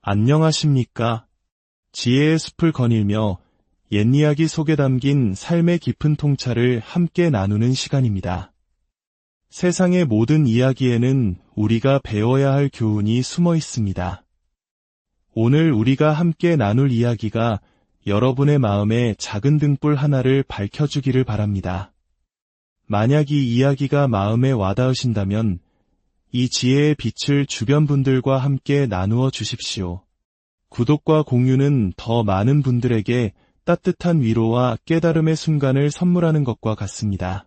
안녕하십니까? 지혜의 숲을 거닐며 옛이야기 속에 담긴 삶의 깊은 통찰을 함께 나누는 시간입니다. 세상의 모든 이야기에는 우리가 배워야 할 교훈이 숨어 있습니다. 오늘 우리가 함께 나눌 이야기가 여러분의 마음에 작은 등불 하나를 밝혀주기를 바랍니다. 만약 이 이야기가 마음에 와닿으신다면 이 지혜의 빛을 주변 분들과 함께 나누어 주십시오. 구독과 공유는 더 많은 분들에게 따뜻한 위로와 깨달음의 순간을 선물하는 것과 같습니다.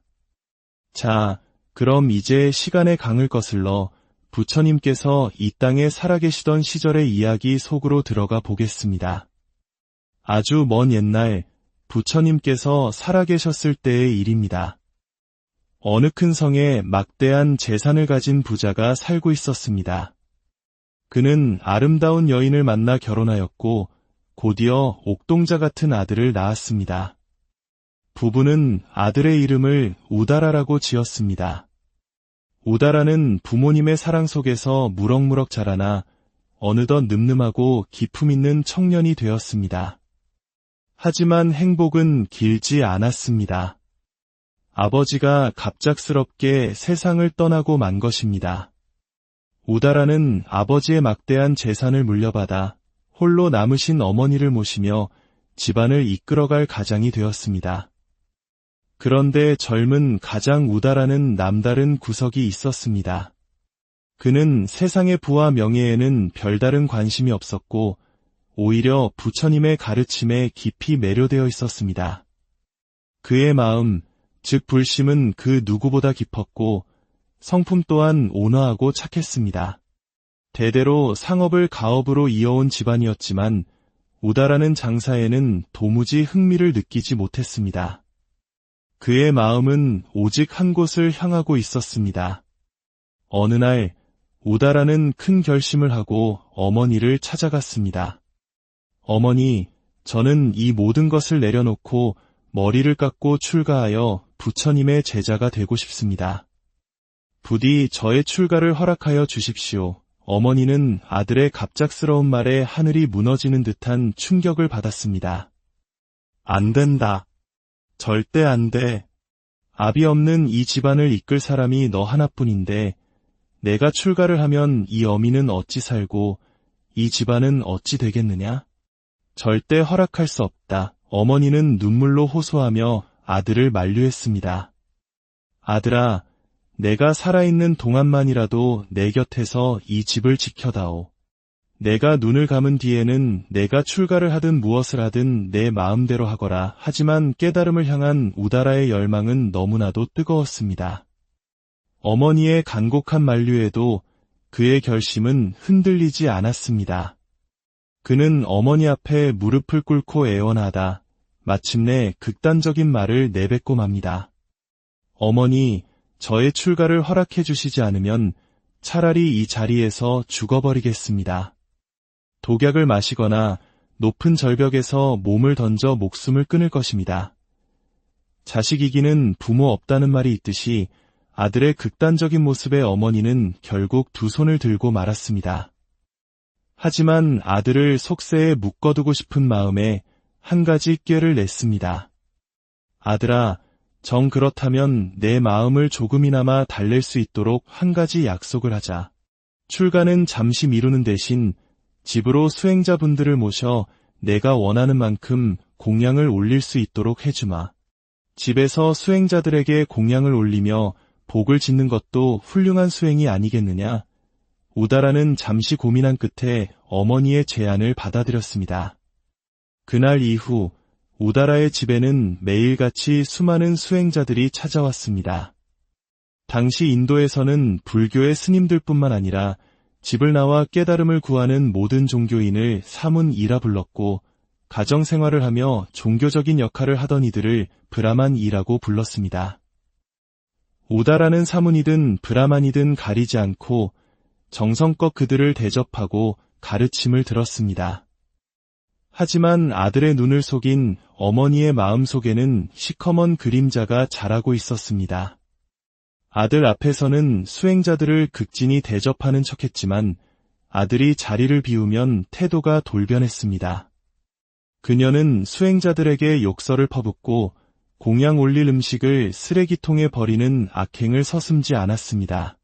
자, 그럼 이제 시간의 강을 거슬러 부처님께서 이 땅에 살아계시던 시절의 이야기 속으로 들어가 보겠습니다. 아주 먼 옛날 부처님께서 살아계셨을 때의 일입니다. 어느 큰 성에 막대한 재산을 가진 부자가 살고 있었습니다. 그는 아름다운 여인을 만나 결혼하였고 곧이어 옥동자 같은 아들을 낳았습니다. 부부는 아들의 이름을 우다라라고 지었습니다. 우다라는 부모님의 사랑 속에서 무럭무럭 자라나 어느덧 늠름하고 기품 있는 청년이 되었습니다. 하지만 행복은 길지 않았습니다. 아버지가 갑작스럽게 세상을 떠나고 만 것입니다. 우다라는 아버지의 막대한 재산을 물려받아 홀로 남으신 어머니를 모시며 집안을 이끌어갈 가장이 되었습니다. 그런데 젊은 가장 우다라는 남다른 구석이 있었습니다. 그는 세상의 부와 명예에는 별다른 관심이 없었고 오히려 부처님의 가르침에 깊이 매료되어 있었습니다. 그의 마음, 즉 불심은 그 누구보다 깊었고 성품 또한 온화하고 착했습니다. 대대로 상업을 가업으로 이어온 집안이었지만 우다라는 장사에는 도무지 흥미를 느끼지 못했습니다. 그의 마음은 오직 한 곳을 향하고 있었습니다. 어느 날 우다라는 큰 결심을 하고 어머니를 찾아갔습니다. 어머니, 저는 이 모든 것을 내려놓고 머리를 깎고 출가하여 부처님의 제자가 되고 싶습니다. 부디 저의 출가를 허락하여 주십시오. 어머니는 아들의 갑작스러운 말에 하늘이 무너지는 듯한 충격을 받았습니다. 안 된다. 절대 안 돼. 압이 없는 이 집안을 이끌 사람이 너 하나뿐인데 내가 출가를 하면 이 어미는 어찌 살고 이 집안은 어찌 되겠느냐? 절대 허락할 수 없다. 어머니는 눈물로 호소하며 아들을 만류했습니다. 아들아, 내가 살아있는 동안만이라도 내 곁에서 이 집을 지켜다오. 내가 눈을 감은 뒤에는 내가 출가를 하든 무엇을 하든 내 마음대로 하거라. 하지만 깨달음을 향한 우다라의 열망은 너무나도 뜨거웠습니다. 어머니의 간곡한 만류에도 그의 결심은 흔들리지 않았습니다. 그는 어머니 앞에 무릎을 꿇고 애원하다 마침내 극단적인 말을 내뱉고 맙니다. 어머니, 저의 출가를 허락해 주시지 않으면 차라리 이 자리에서 죽어버리겠습니다. 독약을 마시거나 높은 절벽에서 몸을 던져 목숨을 끊을 것입니다. 자식 이기는 부모 없다는 말이 있듯이 아들의 극단적인 모습에 어머니는 결국 두 손을 들고 말았습니다. 하지만 아들을 속세에 묶어두고 싶은 마음에 한 가지 꾀를 냈습니다. 아들아, 정 그렇다면 내 마음을 조금이나마 달랠 수 있도록 한 가지 약속을 하자. 출가는 잠시 미루는 대신 집으로 수행자분들을 모셔 내가 원하는 만큼 공양을 올릴 수 있도록 해주마. 집에서 수행자들에게 공양을 올리며 복을 짓는 것도 훌륭한 수행이 아니겠느냐? 우다라는 잠시 고민한 끝에 어머니의 제안을 받아들였습니다. 그날 이후 우다라의 집에는 매일같이 수많은 수행자들이 찾아왔습니다. 당시 인도에서는 불교의 스님들뿐만 아니라 집을 나와 깨달음을 구하는 모든 종교인을 사문이라 불렀고 가정생활을 하며 종교적인 역할을 하던 이들을 브라만이라고 불렀습니다. 우다라는 사문이든 브라만이든 가리지 않고 정성껏 그들을 대접하고 가르침을 들었습니다. 하지만 아들의 눈을 속인 어머니의 마음 속에는 시커먼 그림자가 자라고 있었습니다. 아들 앞에서는 수행자들을 극진히 대접하는 척했지만 아들이 자리를 비우면 태도가 돌변했습니다. 그녀는 수행자들에게 욕설을 퍼붓고 공양 올릴 음식을 쓰레기통에 버리는 악행을 서슴지 않았습니다.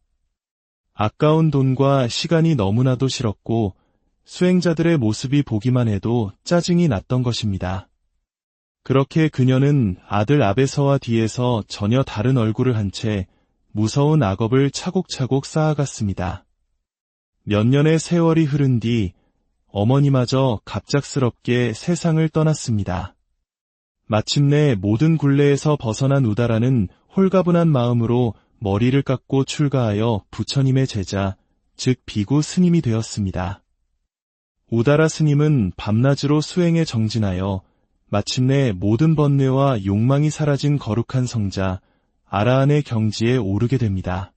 아까운 돈과 시간이 너무나도 싫었고 수행자들의 모습이 보기만 해도 짜증이 났던 것입니다. 그렇게 그녀는 아들 아베서와 뒤에서 전혀 다른 얼굴을 한 채 무서운 악업을 차곡차곡 쌓아갔습니다. 몇 년의 세월이 흐른 뒤 어머니마저 갑작스럽게 세상을 떠났습니다. 마침내 모든 굴레에서 벗어난 우다라는 홀가분한 마음으로 머리를 깎고 출가하여 부처님의 제자, 즉 비구 스님이 되었습니다. 우다라 스님은 밤낮으로 수행에 정진하여 마침내 모든 번뇌와 욕망이 사라진 거룩한 성자, 아라한의 경지에 오르게 됩니다.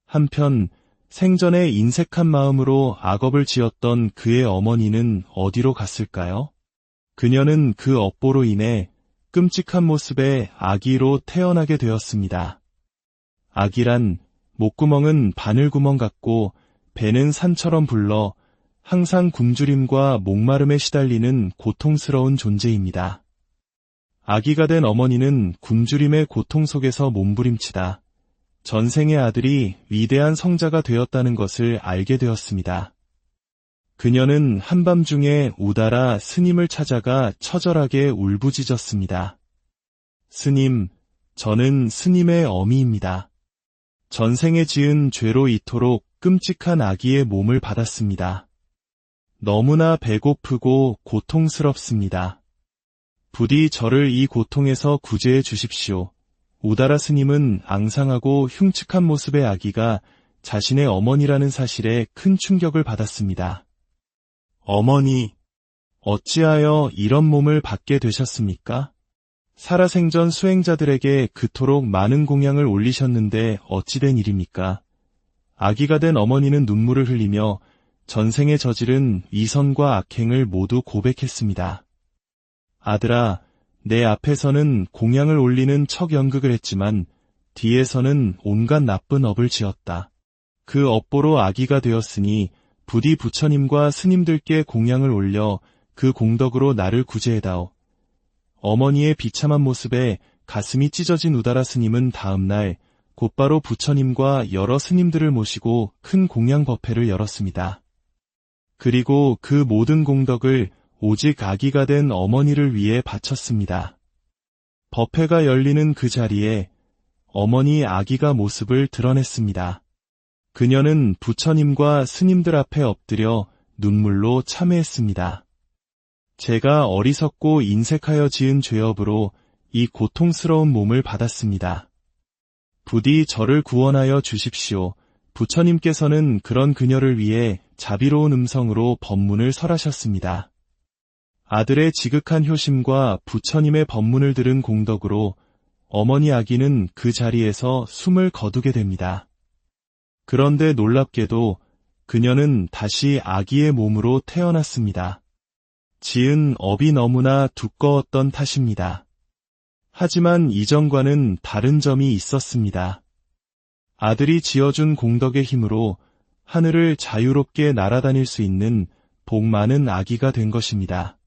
한편 생전에 인색한 마음으로 악업을 지었던 그의 어머니는 어디로 갔을까요? 그녀는 그 업보로 인해 끔찍한 모습의 아기로 태어나게 되었습니다. 아기란 목구멍은 바늘구멍 같고 배는 산처럼 불러 항상 굶주림과 목마름에 시달리는 고통스러운 존재입니다. 아기가 된 어머니는 굶주림의 고통 속에서 몸부림치다 전생의 아들이 위대한 성자가 되었다는 것을 알게 되었습니다. 그녀는 한밤중에 우다라 스님을 찾아가 처절하게 울부짖었습니다. 스님, 저는 스님의 어미입니다. 전생에 지은 죄로 이토록 끔찍한 아기의 몸을 받았습니다. 너무나 배고프고 고통스럽습니다. 부디 저를 이 고통에서 구제해 주십시오. 우다라 스님은 앙상하고 흉측한 모습의 아기가 자신의 어머니라는 사실에 큰 충격을 받았습니다. 어머니, 어찌하여 이런 몸을 받게 되셨습니까? 살아생전 수행자들에게 그토록 많은 공양을 올리셨는데 어찌된 일입니까? 아기가 된 어머니는 눈물을 흘리며 전생에 저지른 위선과 악행을 모두 고백했습니다. 아들아, 내 앞에서는 공양을 올리는 척연극을 했지만 뒤에서는 온갖 나쁜 업을 지었다. 그 업보로 아기가 되었으니 부디 부처님과 스님들께 공양을 올려 그 공덕으로 나를 구제해다오. 어머니의 비참한 모습에 가슴이 찢어진 우다라 스님은 다음날 곧바로 부처님과 여러 스님들을 모시고 큰 공양 법회를 열었습니다. 그리고 그 모든 공덕을 오직 아기가 된 어머니를 위해 바쳤습니다. 법회가 열리는 그 자리에 어머니 아기가 모습을 드러냈습니다. 그녀는 부처님과 스님들 앞에 엎드려 눈물로 참회했습니다. 제가 어리석고 인색하여 지은 죄업으로 이 고통스러운 몸을 받았습니다. 부디 저를 구원하여 주십시오. 부처님께서는 그런 그녀를 위해 자비로운 음성으로 법문을 설하셨습니다. 아들의 지극한 효심과 부처님의 법문을 들은 공덕으로 어머니 아기는 그 자리에서 숨을 거두게 됩니다. 그런데 놀랍게도 그녀는 다시 아기의 몸으로 태어났습니다. 지은 업이 너무나 두꺼웠던 탓입니다. 하지만 이전과는 다른 점이 있었습니다. 아들이 지어준 공덕의 힘으로 하늘을 자유롭게 날아다닐 수 있는 복 많은 아기가 된 것입니다.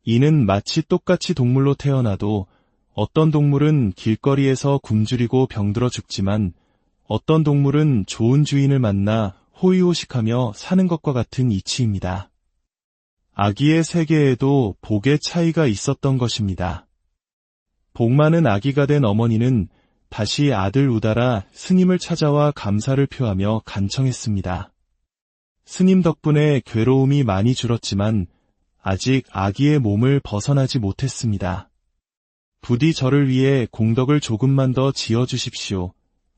이는 마치 똑같이 동물로 태어나도 어떤 동물은 길거리에서 굶주리고 병들어 죽지만 어떤 동물은 좋은 주인을 만나 호의호식하며 사는 것과 같은 이치입니다. 아기의 세계에도 복의 차이가 있었던 것입니다. 복 많은 아기가 된 어머니는 다시 아들 우다라 스님을 찾아와 감사를 표하며 간청했습니다. 스님 덕분에 괴로움이 많이 줄었지만 아직 아기의 몸을 벗어나지 못했습니다. 부디 저를 위해 공덕을 조금만 더 지어주십시오.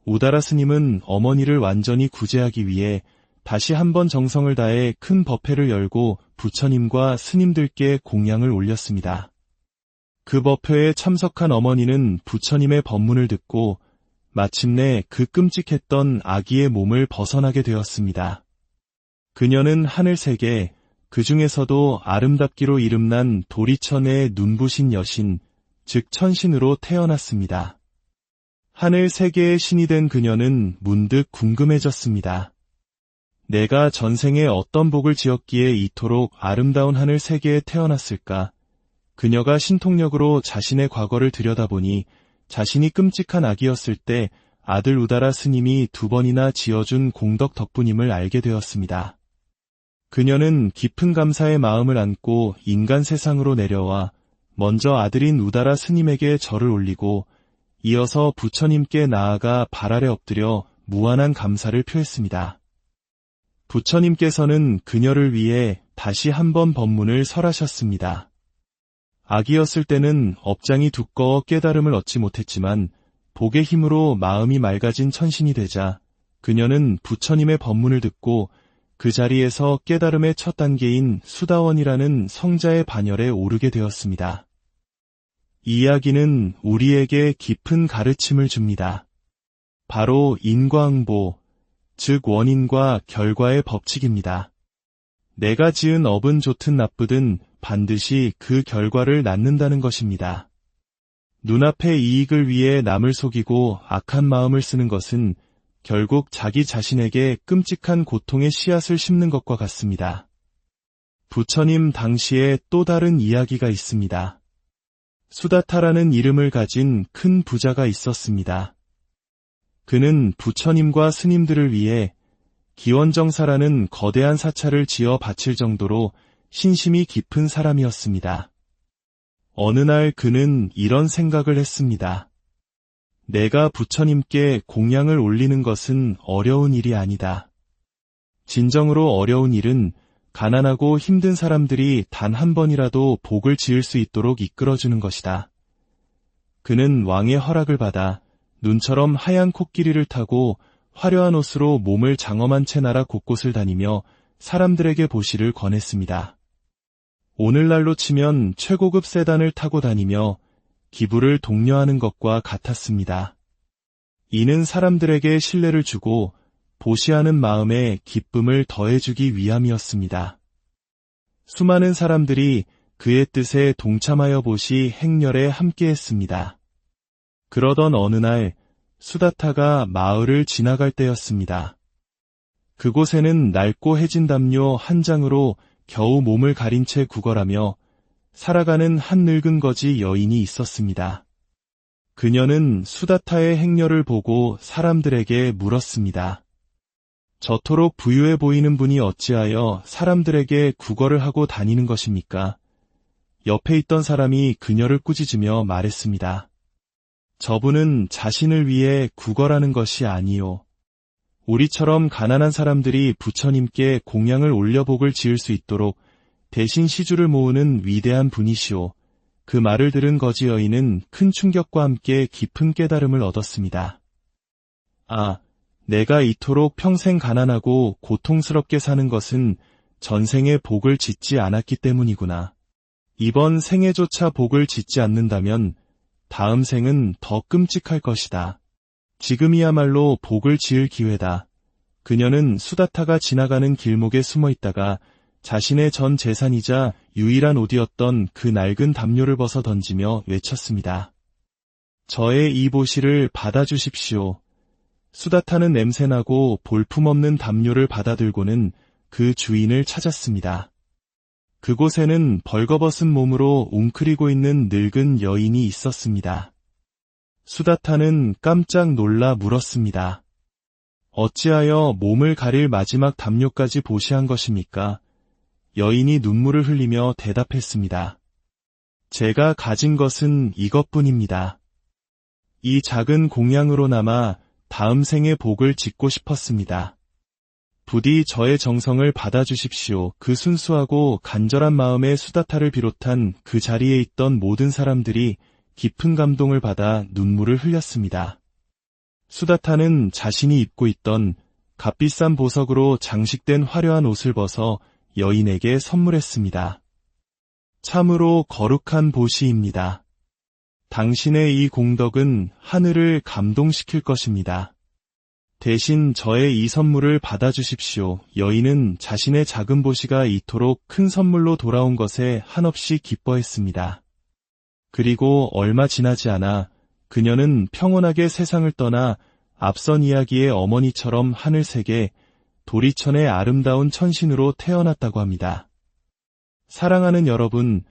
우다라 스님은 어머니를 완전히 구제하기 위해 다시 한번 정성을 다해 큰 법회를 열고 부처님과 스님들께 공양을 올렸습니다. 그 법회에 참석한 어머니는 부처님의 법문을 듣고 마침내 그 끔찍했던 아기의 몸을 벗어나게 되었습니다. 그녀는 하늘세계, 그 중에서도 아름답기로 이름난 도리천의 눈부신 여신, 즉 천신으로 태어났습니다. 하늘 세계의 신이 된 그녀는 문득 궁금해졌습니다. 내가 전생에 어떤 복을 지었기에 이토록 아름다운 하늘 세계에 태어났을까? 그녀가 신통력으로 자신의 과거를 들여다보니 자신이 끔찍한 아기였을 때 아들 우다라 스님이 2번이나 지어준 공덕 덕분임을 알게 되었습니다. 그녀는 깊은 감사의 마음을 안고 인간 세상으로 내려와 먼저 아들인 우다라 스님에게 절을 올리고 이어서 부처님께 나아가 발 아래 엎드려 무한한 감사를 표했습니다. 부처님께서는 그녀를 위해 다시 한번 법문을 설하셨습니다. 아기였을 때는 업장이 두꺼워 깨달음을 얻지 못했지만 복의 힘으로 마음이 맑아진 천신이 되자 그녀는 부처님의 법문을 듣고 그 자리에서 깨달음의 첫 단계인 수다원이라는 성자의 반열에 오르게 되었습니다. 이 이야기는 우리에게 깊은 가르침을 줍니다. 바로 인과응보, 즉 원인과 결과의 법칙입니다. 내가 지은 업은 좋든 나쁘든 반드시 그 결과를 낳는다는 것입니다. 눈앞의 이익을 위해 남을 속이고 악한 마음을 쓰는 것은 결국 자기 자신에게 끔찍한 고통의 씨앗을 심는 것과 같습니다. 부처님 당시에 또 다른 이야기가 있습니다. 수다타라는 이름을 가진 큰 부자가 있었습니다. 그는 부처님과 스님들을 위해 기원정사라는 거대한 사찰을 지어 바칠 정도로 신심이 깊은 사람이었습니다. 어느 날 그는 이런 생각을 했습니다. 내가 부처님께 공양을 올리는 것은 어려운 일이 아니다. 진정으로 어려운 일은 가난하고 힘든 사람들이 단 한 번이라도 복을 지을 수 있도록 이끌어주는 것이다. 그는 왕의 허락을 받아 눈처럼 하얀 코끼리를 타고 화려한 옷으로 몸을 장엄한 채 나라 곳곳을 다니며 사람들에게 보시를 권했습니다. 오늘날로 치면 최고급 세단을 타고 다니며 기부를 독려하는 것과 같았습니다. 이는 사람들에게 신뢰를 주고 보시하는 마음에 기쁨을 더해주기 위함이었습니다. 수많은 사람들이 그의 뜻에 동참하여 보시 행렬에 함께했습니다. 그러던 어느 날 수다타가 마을을 지나갈 때였습니다. 그곳에는 낡고 해진 담요 한 장으로 겨우 몸을 가린 채 구걸하며 살아가는 한 늙은 거지 여인이 있었습니다. 그녀는 수다타의 행렬을 보고 사람들에게 물었습니다. 저토록 부유해 보이는 분이 어찌하여 사람들에게 구걸을 하고 다니는 것입니까? 옆에 있던 사람이 그녀를 꾸짖으며 말했습니다. 저분은 자신을 위해 구걸하는 것이 아니요. 우리처럼 가난한 사람들이 부처님께 공양을 올려 복을 지을 수 있도록 대신 시주를 모으는 위대한 분이시오. 그 말을 들은 거지 여인은 큰 충격과 함께 깊은 깨달음을 얻었습니다. 아, 내가 이토록 평생 가난하고 고통스럽게 사는 것은 전생에 복을 짓지 않았기 때문이구나. 이번 생에조차 복을 짓지 않는다면 다음 생은 더 끔찍할 것이다. 지금이야말로 복을 지을 기회다. 그녀는 수다타가 지나가는 길목에 숨어 있다가 자신의 전 재산이자 유일한 옷이었던 그 낡은 담요를 벗어 던지며 외쳤습니다. 저의 이 보시를 받아주십시오. 수다타는 냄새나고 볼품없는 담요를 받아들고는 그 주인을 찾았습니다. 그곳에는 벌거벗은 몸으로 웅크리고 있는 늙은 여인이 있었습니다. 수다타는 깜짝 놀라 물었습니다. 어찌하여 몸을 가릴 마지막 담요까지 보시한 것입니까? 여인이 눈물을 흘리며 대답했습니다. 제가 가진 것은 이것뿐입니다. 이 작은 공양으로나마 다음 생에 복을 짓고 싶었습니다. 부디 저의 정성을 받아주십시오. 그 순수하고 간절한 마음의 수다타를 비롯한 그 자리에 있던 모든 사람들이 깊은 감동을 받아 눈물을 흘렸습니다. 수다타는 자신이 입고 있던 값비싼 보석으로 장식된 화려한 옷을 벗어 여인에게 선물했습니다. 참으로 거룩한 보시입니다. 당신의 이 공덕은 하늘을 감동시킬 것입니다. 대신 저의 이 선물을 받아주십시오. 여인은 자신의 작은 보시가 이토록 큰 선물로 돌아온 것에 한없이 기뻐했습니다. 그리고 얼마 지나지 않아 그녀는 평온하게 세상을 떠나 앞선 이야기의 어머니처럼 하늘색에 도리천의 아름다운 천신으로 태어났다고 합니다. 사랑하는 여러분,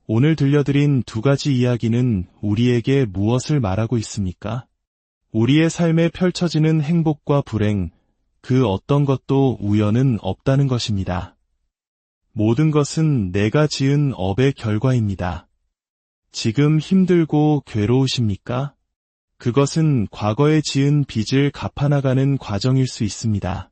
오늘 들려드린 두 가지 이야기는 우리에게 무엇을 말하고 있습니까? 우리의 삶에 펼쳐지는 행복과 불행, 그 어떤 것도 우연은 없다는 것입니다. 모든 것은 내가 지은 업의 결과입니다. 지금 힘들고 괴로우십니까? 그것은 과거에 지은 빚을 갚아나가는 과정일 수 있습니다.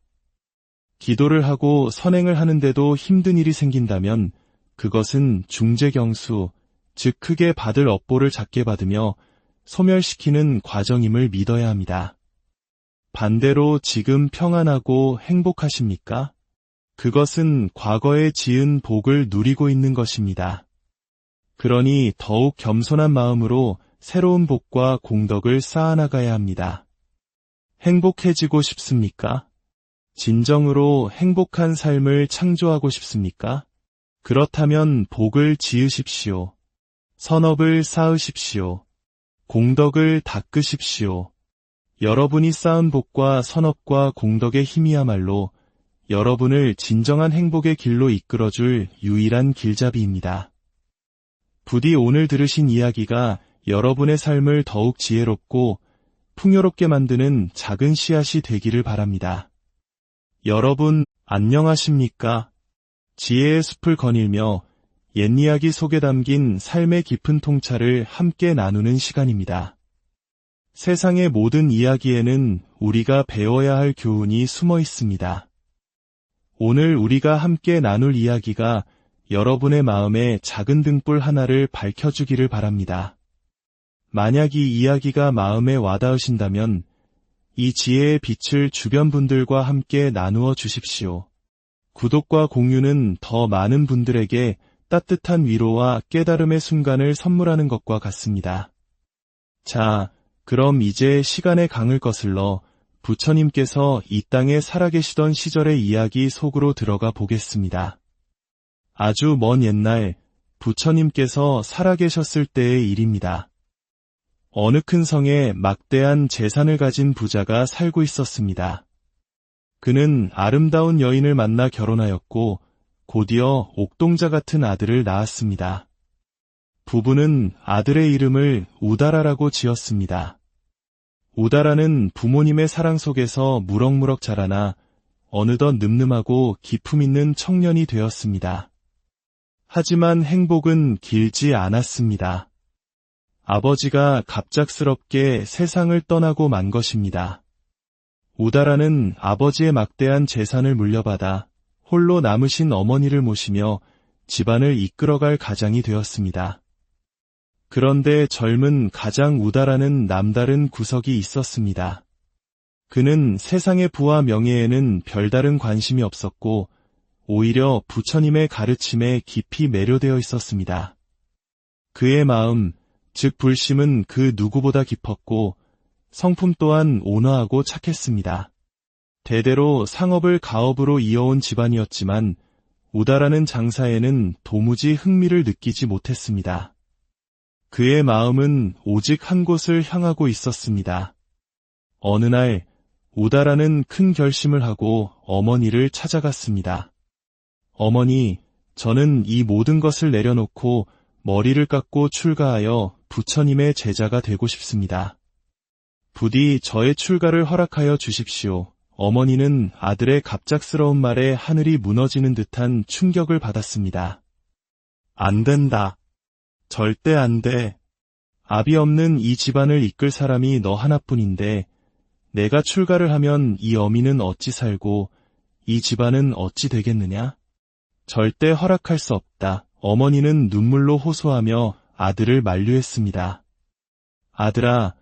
기도를 하고 선행을 하는데도 힘든 일이 생긴다면 그것은 중재경수, 즉 크게 받을 업보를 작게 받으며 소멸시키는 과정임을 믿어야 합니다. 반대로 지금 평안하고 행복하십니까? 그것은 과거에 지은 복을 누리고 있는 것입니다. 그러니 더욱 겸손한 마음으로 새로운 복과 공덕을 쌓아나가야 합니다. 행복해지고 싶습니까? 진정으로 행복한 삶을 창조하고 싶습니까? 그렇다면 복을 지으십시오. 선업을 쌓으십시오. 공덕을 닦으십시오. 여러분이 쌓은 복과 선업과 공덕의 힘이야말로 여러분을 진정한 행복의 길로 이끌어줄 유일한 길잡이입니다. 부디 오늘 들으신 이야기가 여러분의 삶을 더욱 지혜롭고 풍요롭게 만드는 작은 씨앗이 되기를 바랍니다. 여러분, 안녕하십니까? 지혜의 숲을 거닐며 옛이야기 속에 담긴 삶의 깊은 통찰을 함께 나누는 시간입니다. 세상의 모든 이야기에는 우리가 배워야 할 교훈이 숨어 있습니다. 오늘 우리가 함께 나눌 이야기가 여러분의 마음에 작은 등불 하나를 밝혀주기를 바랍니다. 만약 이 이야기가 마음에 와닿으신다면 이 지혜의 빛을 주변 분들과 함께 나누어 주십시오. 구독과 공유는 더 많은 분들에게 따뜻한 위로와 깨달음의 순간을 선물하는 것과 같습니다. 자, 그럼 이제 시간의 강을 거슬러 부처님께서 이 땅에 살아계시던 시절의 이야기 속으로 들어가 보겠습니다. 아주 먼 옛날 부처님께서 살아계셨을 때의 일입니다. 어느 큰 성에 막대한 재산을 가진 부자가 살고 있었습니다. 그는 아름다운 여인을 만나 결혼하였고 곧이어 옥동자 같은 아들을 낳았습니다. 부부는 아들의 이름을 우다라라고 지었습니다. 우다라는 부모님의 사랑 속에서 무럭무럭 자라나 어느덧 늠름하고 기품 있는 청년이 되었습니다. 하지만 행복은 길지 않았습니다. 아버지가 갑작스럽게 세상을 떠나고 만 것입니다. 우다라는 아버지의 막대한 재산을 물려받아 홀로 남으신 어머니를 모시며 집안을 이끌어갈 가장이 되었습니다. 그런데 젊은 가장 우다라는 남다른 구석이 있었습니다. 그는 세상의 부와 명예에는 별다른 관심이 없었고 오히려 부처님의 가르침에 깊이 매료되어 있었습니다. 그의 마음, 즉 불심은 그 누구보다 깊었고 성품 또한 온화하고 착했습니다. 대대로 상업을 가업으로 이어온 집안이었지만 우다라는 장사에는 도무지 흥미를 느끼지 못했습니다. 그의 마음은 오직 한 곳을 향하고 있었습니다. 어느 날 우다라는 큰 결심을 하고 어머니를 찾아갔습니다. 어머니, 저는 이 모든 것을 내려놓고 머리를 깎고 출가하여 부처님의 제자가 되고 싶습니다. 부디 저의 출가를 허락하여 주십시오. 어머니는 아들의 갑작스러운 말에 하늘이 무너지는 듯한 충격을 받았습니다. 안 된다. 절대 안 돼. 압이 없는 이 집안을 이끌 사람이 너 하나뿐인데 내가 출가를 하면 이 어미는 어찌 살고 이 집안은 어찌 되겠느냐? 절대 허락할 수 없다. 어머니는 눈물로 호소하며 아들을 만류했습니다. 아들아,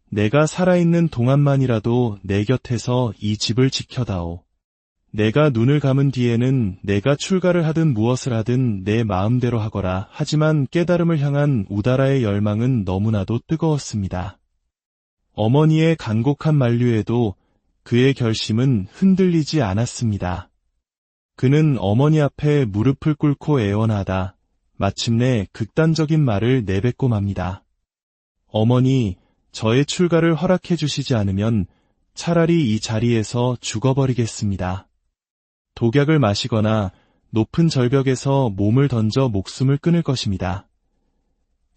내가 살아있는 동안만이라도 내 곁에서 이 집을 지켜다오. 내가 눈을 감은 뒤에는 내가 출가를 하든 무엇을 하든 내 마음대로 하거라. 하지만 깨달음을 향한 우다라의 열망은 너무나도 뜨거웠습니다. 어머니의 간곡한 만류에도 그의 결심은 흔들리지 않았습니다. 그는 어머니 앞에 무릎을 꿇고 애원하다 마침내 극단적인 말을 내뱉고 맙니다. 어머니, 저의 출가를 허락해 주시지 않으면 차라리 이 자리에서 죽어버리겠습니다. 독약을 마시거나 높은 절벽에서 몸을 던져 목숨을 끊을 것입니다.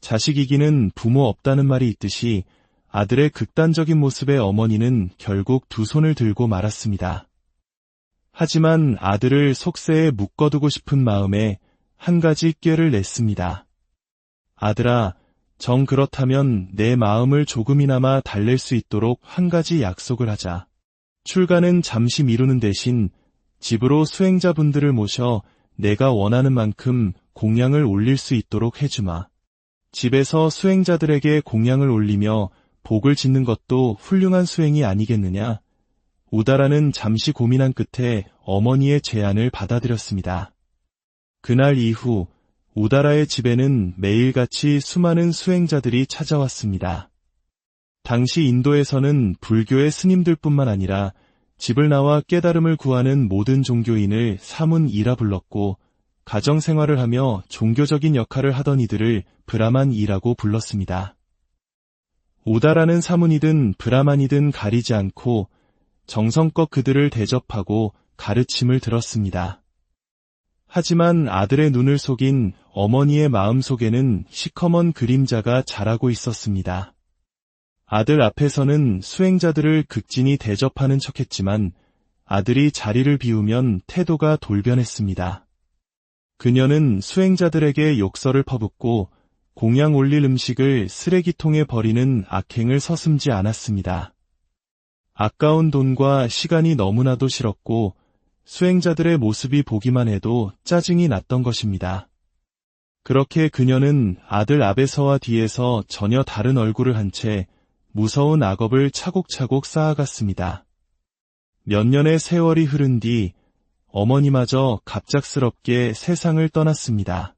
자식 이기는 부모 없다는 말이 있듯이 아들의 극단적인 모습에 어머니는 결국 두 손을 들고 말았습니다. 하지만 아들을 속세에 묶어두고 싶은 마음에 한 가지 꾀를 냈습니다. 아들아, 정 그렇다면 내 마음을 조금이나마 달랠 수 있도록 한 가지 약속을 하자. 출가는 잠시 미루는 대신 집으로 수행자분들을 모셔 내가 원하는 만큼 공양을 올릴 수 있도록 해주마. 집에서 수행자들에게 공양을 올리며 복을 짓는 것도 훌륭한 수행이 아니겠느냐? 우다라는 잠시 고민한 끝에 어머니의 제안을 받아들였습니다. 그날 이후 우다라의 집에는 매일같이 수많은 수행자들이 찾아왔습니다. 당시 인도에서는 불교의 스님들뿐만 아니라 집을 나와 깨달음을 구하는 모든 종교인을 사문이라 불렀고 가정생활을 하며 종교적인 역할을 하던 이들을 브라만이라고 불렀습니다. 우다라는 사문이든 브라만이든 가리지 않고 정성껏 그들을 대접하고 가르침을 들었습니다. 하지만 아들의 눈을 속인 어머니의 마음 속에는 시커먼 그림자가 자라고 있었습니다. 아들 앞에서는 수행자들을 극진히 대접하는 척했지만 아들이 자리를 비우면 태도가 돌변했습니다. 그녀는 수행자들에게 욕설을 퍼붓고 공양 올릴 음식을 쓰레기통에 버리는 악행을 서슴지 않았습니다. 아까운 돈과 시간이 너무나도 싫었고 수행자들의 모습이 보기만 해도 짜증이 났던 것입니다. 그렇게 그녀는 아들 앞에서와 뒤에서 전혀 다른 얼굴을 한 채 무서운 악업을 차곡차곡 쌓아갔습니다. 몇 년의 세월이 흐른 뒤 어머니마저 갑작스럽게 세상을 떠났습니다.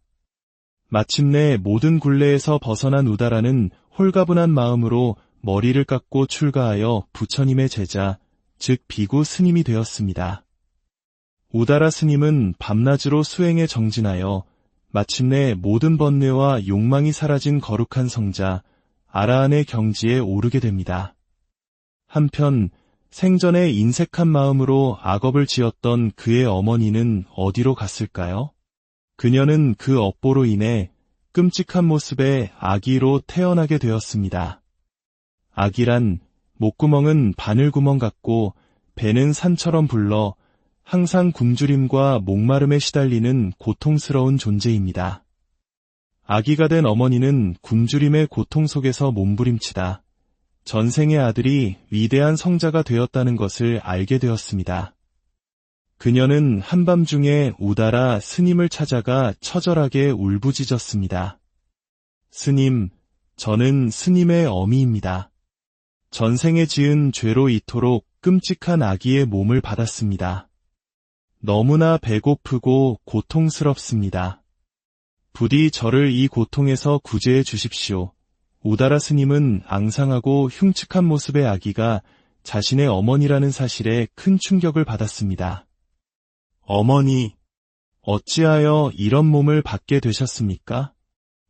마침내 모든 굴레에서 벗어난 우다라는 홀가분한 마음으로 머리를 깎고 출가하여 부처님의 제자, 즉 비구 스님이 되었습니다. 우다라 스님은 밤낮으로 수행에 정진하여 마침내 모든 번뇌와 욕망이 사라진 거룩한 성자, 아라한의 경지에 오르게 됩니다. 한편 생전에 인색한 마음으로 악업을 지었던 그의 어머니는 어디로 갔을까요? 그녀는 그 업보로 인해 끔찍한 모습의 아기로 태어나게 되었습니다. 아기란 목구멍은 바늘구멍 같고 배는 산처럼 불러 항상 굶주림과 목마름에 시달리는 고통스러운 존재입니다. 아기가 된 어머니는 굶주림의 고통 속에서 몸부림치다 전생의 아들이 위대한 성자가 되었다는 것을 알게 되었습니다. 그녀는 한밤중에 우다라 스님을 찾아가 처절하게 울부짖었습니다. 스님, 저는 스님의 어미입니다. 전생에 지은 죄로 이토록 끔찍한 아기의 몸을 받았습니다. 너무나 배고프고 고통스럽습니다. 부디 저를 이 고통에서 구제해 주십시오. 우다라 스님은 앙상하고 흉측한 모습의 아기가 자신의 어머니라는 사실에 큰 충격을 받았습니다. 어머니, 어찌하여 이런 몸을 받게 되셨습니까?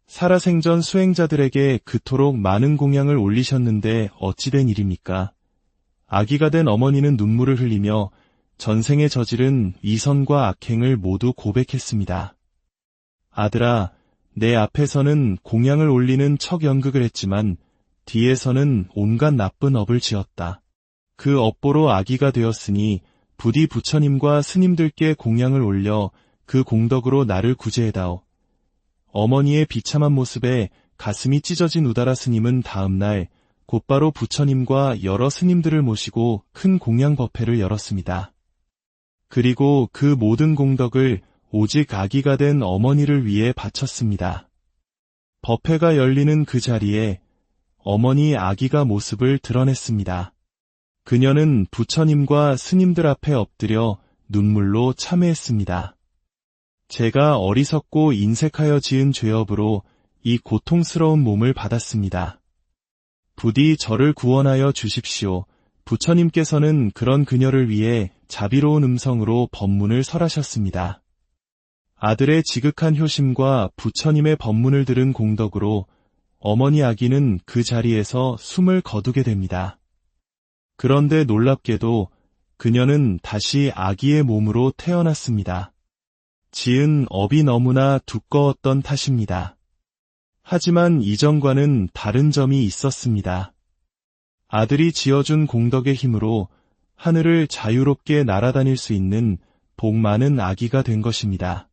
살아생전 수행자들에게 그토록 많은 공양을 올리셨는데 어찌된 일입니까? 아기가 된 어머니는 눈물을 흘리며 전생에 저지른 위선과 악행을 모두 고백했습니다. 아들아, 내 앞에서는 공양을 올리는 척연극을 했지만 뒤에서는 온갖 나쁜 업을 지었다. 그 업보로 아기가 되었으니 부디 부처님과 스님들께 공양을 올려 그 공덕으로 나를 구제해다오. 어머니의 비참한 모습에 가슴이 찢어진 우다라 스님은 다음날 곧바로 부처님과 여러 스님들을 모시고 큰 공양 법회를 열었습니다. 그리고 그 모든 공덕을 오직 아기가 된 어머니를 위해 바쳤습니다. 법회가 열리는 그 자리에 어머니 아기가 모습을 드러냈습니다. 그녀는 부처님과 스님들 앞에 엎드려 눈물로 참회했습니다. 제가 어리석고 인색하여 지은 죄업으로 이 고통스러운 몸을 받았습니다. 부디 저를 구원하여 주십시오. 부처님께서는 그런 그녀를 위해 자비로운 음성으로 법문을 설하셨습니다. 아들의 지극한 효심과 부처님의 법문을 들은 공덕으로 어머니 아기는 그 자리에서 숨을 거두게 됩니다. 그런데 놀랍게도 그녀는 다시 아기의 몸으로 태어났습니다. 지은 업이 너무나 두꺼웠던 탓입니다. 하지만 이전과는 다른 점이 있었습니다. 아들이 지어준 공덕의 힘으로 하늘을 자유롭게 날아다닐 수 있는 복 많은 아기가 된 것입니다.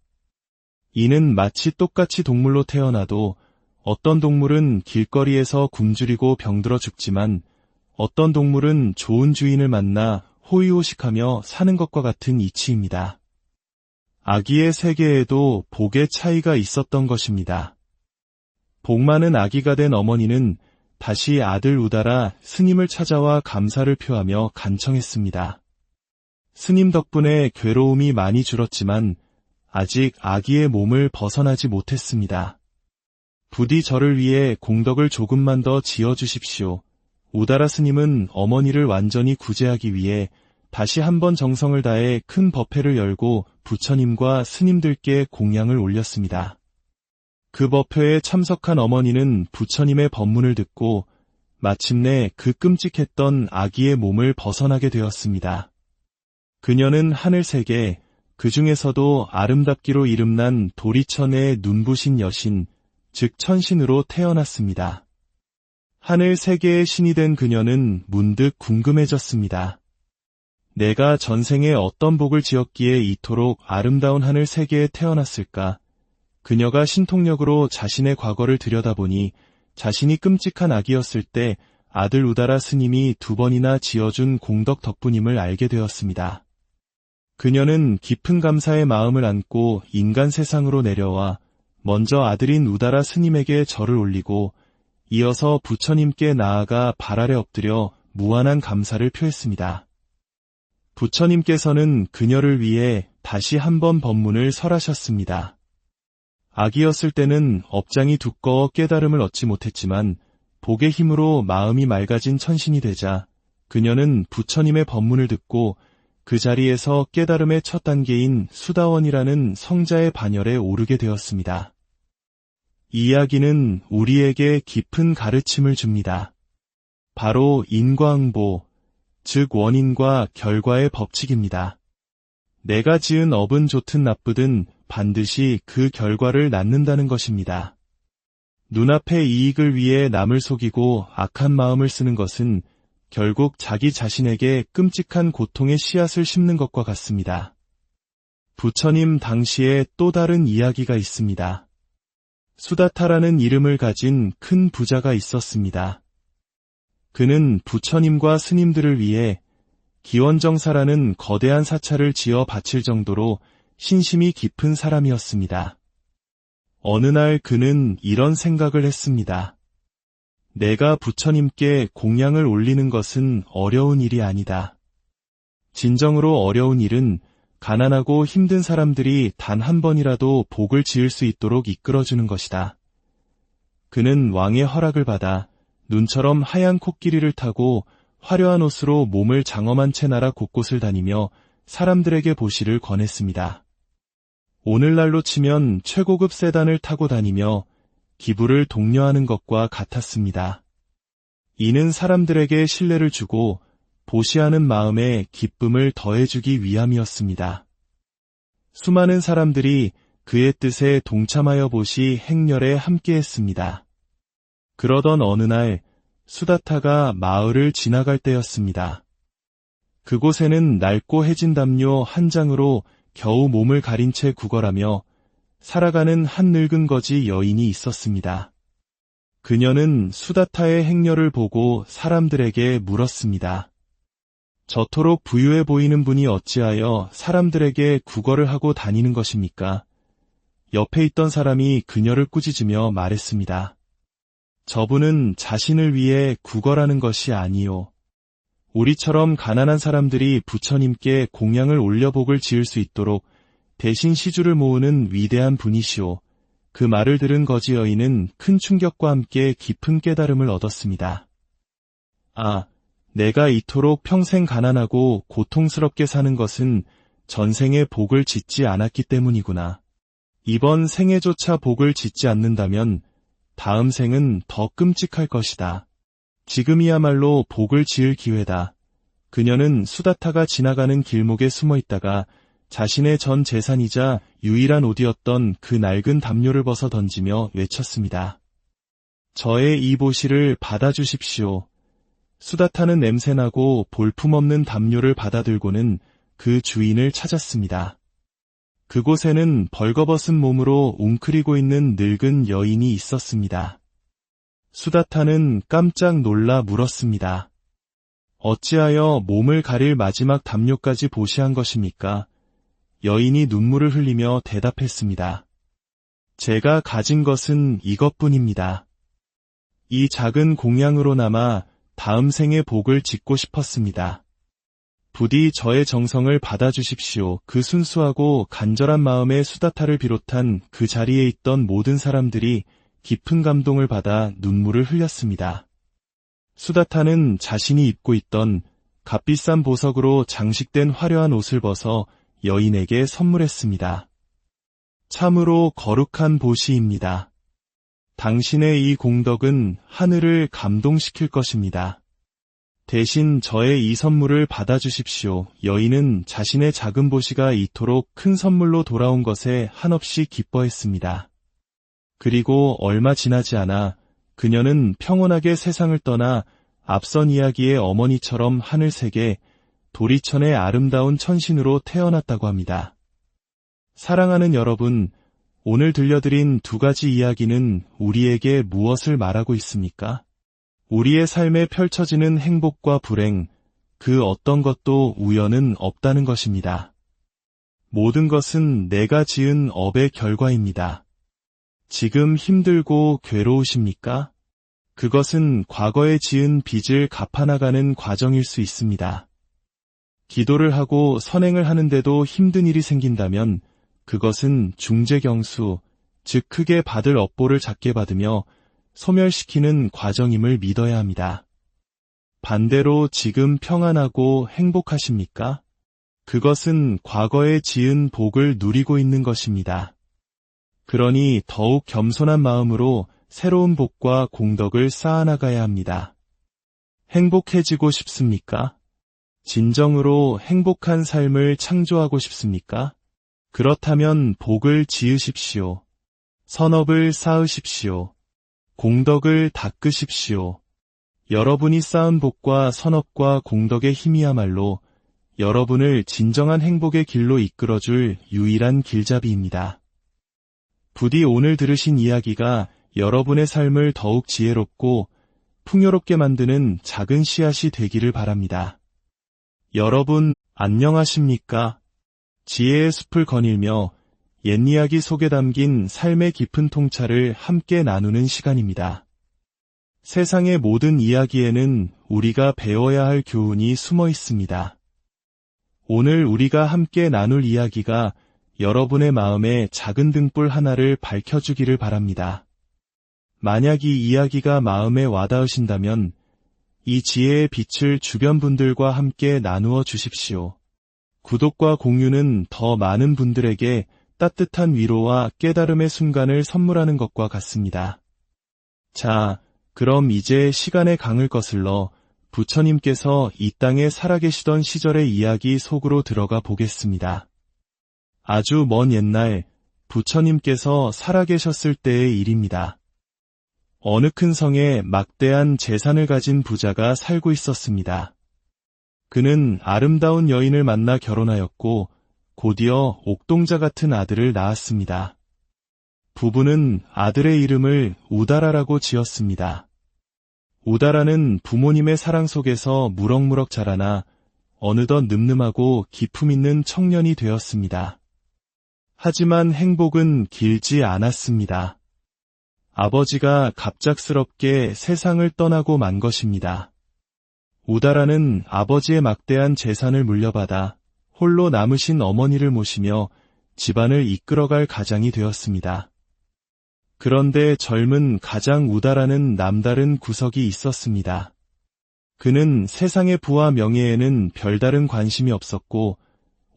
이는 마치 똑같이 동물로 태어나도 어떤 동물은 길거리에서 굶주리고 병들어 죽지만 어떤 동물은 좋은 주인을 만나 호의호식하며 사는 것과 같은 이치입니다. 아기의 세계에도 복의 차이가 있었던 것입니다. 복 많은 아기가 된 어머니는 다시 아들 우다라 스님을 찾아와 감사를 표하며 간청했습니다. 스님 덕분에 괴로움이 많이 줄었지만 아직 아기의 몸을 벗어나지 못했습니다. 부디 저를 위해 공덕을 조금만 더 지어주십시오. 우다라 스님은 어머니를 완전히 구제하기 위해 다시 한번 정성을 다해 큰 법회를 열고 부처님과 스님들께 공양을 올렸습니다. 그 법회에 참석한 어머니는 부처님의 법문을 듣고 마침내 그 끔찍했던 아기의 몸을 벗어나게 되었습니다. 그녀는 하늘세계, 그 중에서도 아름답기로 이름난 도리천의 눈부신 여신, 즉 천신으로 태어났습니다. 하늘 세계의 신이 된 그녀는 문득 궁금해졌습니다. 내가 전생에 어떤 복을 지었기에 이토록 아름다운 하늘 세계에 태어났을까? 그녀가 신통력으로 자신의 과거를 들여다보니 자신이 끔찍한 아기였을 때 아들 우다라 스님이 2번이나 지어준 공덕 덕분임을 알게 되었습니다. 그녀는 깊은 감사의 마음을 안고 인간 세상으로 내려와 먼저 아들인 우다라 스님에게 절을 올리고 이어서 부처님께 나아가 발 아래 엎드려 무한한 감사를 표했습니다. 부처님께서는 그녀를 위해 다시 한번 법문을 설하셨습니다. 아기였을 때는 업장이 두꺼워 깨달음을 얻지 못했지만 복의 힘으로 마음이 맑아진 천신이 되자 그녀는 부처님의 법문을 듣고 그 자리에서 깨달음의 첫 단계인 수다원이라는 성자의 반열에 오르게 되었습니다. 이 이야기는 우리에게 깊은 가르침을 줍니다. 바로 인과응보, 즉 원인과 결과의 법칙입니다. 내가 지은 업은 좋든 나쁘든 반드시 그 결과를 낳는다는 것입니다. 눈앞의 이익을 위해 남을 속이고 악한 마음을 쓰는 것은 결국 자기 자신에게 끔찍한 고통의 씨앗을 심는 것과 같습니다. 부처님 당시에 또 다른 이야기가 있습니다. 수다타라는 이름을 가진 큰 부자가 있었습니다. 그는 부처님과 스님들을 위해 기원정사라는 거대한 사찰을 지어 바칠 정도로 신심이 깊은 사람이었습니다. 어느 날 그는 이런 생각을 했습니다. 내가 부처님께 공양을 올리는 것은 어려운 일이 아니다. 진정으로 어려운 일은 가난하고 힘든 사람들이 단 한 번이라도 복을 지을 수 있도록 이끌어주는 것이다. 그는 왕의 허락을 받아 눈처럼 하얀 코끼리를 타고 화려한 옷으로 몸을 장엄한 채 나라 곳곳을 다니며 사람들에게 보시를 권했습니다. 오늘날로 치면 최고급 세단을 타고 다니며 기부를 독려하는 것과 같았습니다. 이는 사람들에게 신뢰를 주고 보시하는 마음에 기쁨을 더해주기 위함이었습니다. 수많은 사람들이 그의 뜻에 동참하여 보시 행렬에 함께했습니다. 그러던 어느 날 수다타가 마을을 지나갈 때였습니다. 그곳에는 낡고 해진 담요 한 장으로 겨우 몸을 가린 채 구걸하며 살아가는 한 늙은 거지 여인이 있었습니다. 그녀는 수다타의 행렬을 보고 사람들에게 물었습니다. 저토록 부유해 보이는 분이 어찌하여 사람들에게 구걸을 하고 다니는 것입니까? 옆에 있던 사람이 그녀를 꾸짖으며 말했습니다. 저분은 자신을 위해 구걸하는 것이 아니요. 우리처럼 가난한 사람들이 부처님께 공양을 올려 복을 지을 수 있도록 대신 시주를 모으는 위대한 분이시오. 그 말을 들은 거지 여인은 큰 충격과 함께 깊은 깨달음을 얻었습니다. 아, 내가 이토록 평생 가난하고 고통스럽게 사는 것은 전생에 복을 짓지 않았기 때문이구나. 이번 생에조차 복을 짓지 않는다면 다음 생은 더 끔찍할 것이다. 지금이야말로 복을 지을 기회다. 그녀는 수다타가 지나가는 길목에 숨어 있다가 자신의 전 재산이자 유일한 옷이었던 그 낡은 담요를 벗어 던지며 외쳤습니다. 저의 이 보시를 받아주십시오. 수다타는 냄새나고 볼품없는 담요를 받아들고는 그 주인을 찾았습니다. 그곳에는 벌거벗은 몸으로 웅크리고 있는 늙은 여인이 있었습니다. 수다타는 깜짝 놀라 물었습니다. 어찌하여 몸을 가릴 마지막 담요까지 보시한 것입니까? 여인이 눈물을 흘리며 대답했습니다. 제가 가진 것은 이것뿐입니다. 이 작은 공양으로나마 다음 생에 복을 짓고 싶었습니다. 부디 저의 정성을 받아주십시오. 그 순수하고 간절한 마음에 수다타를 비롯한 그 자리에 있던 모든 사람들이 깊은 감동을 받아 눈물을 흘렸습니다. 수다타는 자신이 입고 있던 값비싼 보석으로 장식된 화려한 옷을 벗어 여인에게 선물했습니다. 참으로 거룩한 보시입니다. 당신의 이 공덕은 하늘을 감동시킬 것입니다. 대신 저의 이 선물을 받아주십시오. 여인은 자신의 작은 보시가 이토록 큰 선물로 돌아온 것에 한없이 기뻐했습니다. 그리고 얼마 지나지 않아 그녀는 평온하게 세상을 떠나 앞선 이야기의 어머니처럼 하늘색에 도리천의 아름다운 천신으로 태어났다고 합니다. 사랑하는 여러분, 오늘 들려드린 두 가지 이야기는 우리에게 무엇을 말하고 있습니까? 우리의 삶에 펼쳐지는 행복과 불행, 그 어떤 것도 우연은 없다는 것입니다. 모든 것은 내가 지은 업의 결과입니다. 지금 힘들고 괴로우십니까? 그것은 과거에 지은 빚을 갚아나가는 과정일 수 있습니다. 기도를 하고 선행을 하는데도 힘든 일이 생긴다면 그것은 중재경수, 즉 크게 받을 업보를 작게 받으며 소멸시키는 과정임을 믿어야 합니다. 반대로 지금 평안하고 행복하십니까? 그것은 과거에 지은 복을 누리고 있는 것입니다. 그러니 더욱 겸손한 마음으로 새로운 복과 공덕을 쌓아나가야 합니다. 행복해지고 싶습니까? 진정으로 행복한 삶을 창조하고 싶습니까? 그렇다면 복을 지으십시오. 선업을 쌓으십시오. 공덕을 닦으십시오. 여러분이 쌓은 복과 선업과 공덕의 힘이야말로 여러분을 진정한 행복의 길로 이끌어줄 유일한 길잡이입니다. 부디 오늘 들으신 이야기가 여러분의 삶을 더욱 지혜롭고 풍요롭게 만드는 작은 씨앗이 되기를 바랍니다. 여러분, 안녕하십니까? 지혜의 숲을 거닐며 옛이야기 속에 담긴 삶의 깊은 통찰을 함께 나누는 시간입니다. 세상의 모든 이야기에는 우리가 배워야 할 교훈이 숨어 있습니다. 오늘 우리가 함께 나눌 이야기가 여러분의 마음에 작은 등불 하나를 밝혀주기를 바랍니다. 만약 이 이야기가 마음에 와닿으신다면 이 지혜의 빛을 주변 분들과 함께 나누어 주십시오. 구독과 공유는 더 많은 분들에게 따뜻한 위로와 깨달음의 순간을 선물하는 것과 같습니다. 자, 그럼 이제 시간의 강을 거슬러 부처님께서 이 땅에 살아계시던 시절의 이야기 속으로 들어가 보겠습니다. 아주 먼 옛날 부처님께서 살아계셨을 때의 일입니다. 어느 큰 성에 막대한 재산을 가진 부자가 살고 있었습니다. 그는 아름다운 여인을 만나 결혼하였고 곧이어 옥동자 같은 아들을 낳았습니다. 부부는 아들의 이름을 우다라라고 지었습니다. 우다라는 부모님의 사랑 속에서 무럭무럭 자라나 어느덧 늠름하고 기품 있는 청년이 되었습니다. 하지만 행복은 길지 않았습니다. 아버지가 갑작스럽게 세상을 떠나고 만 것입니다. 우다라는 아버지의 막대한 재산을 물려받아 홀로 남으신 어머니를 모시며 집안을 이끌어갈 가장이 되었습니다. 그런데 젊은 가장 우다라는 남다른 구석이 있었습니다. 그는 세상의 부와 명예에는 별다른 관심이 없었고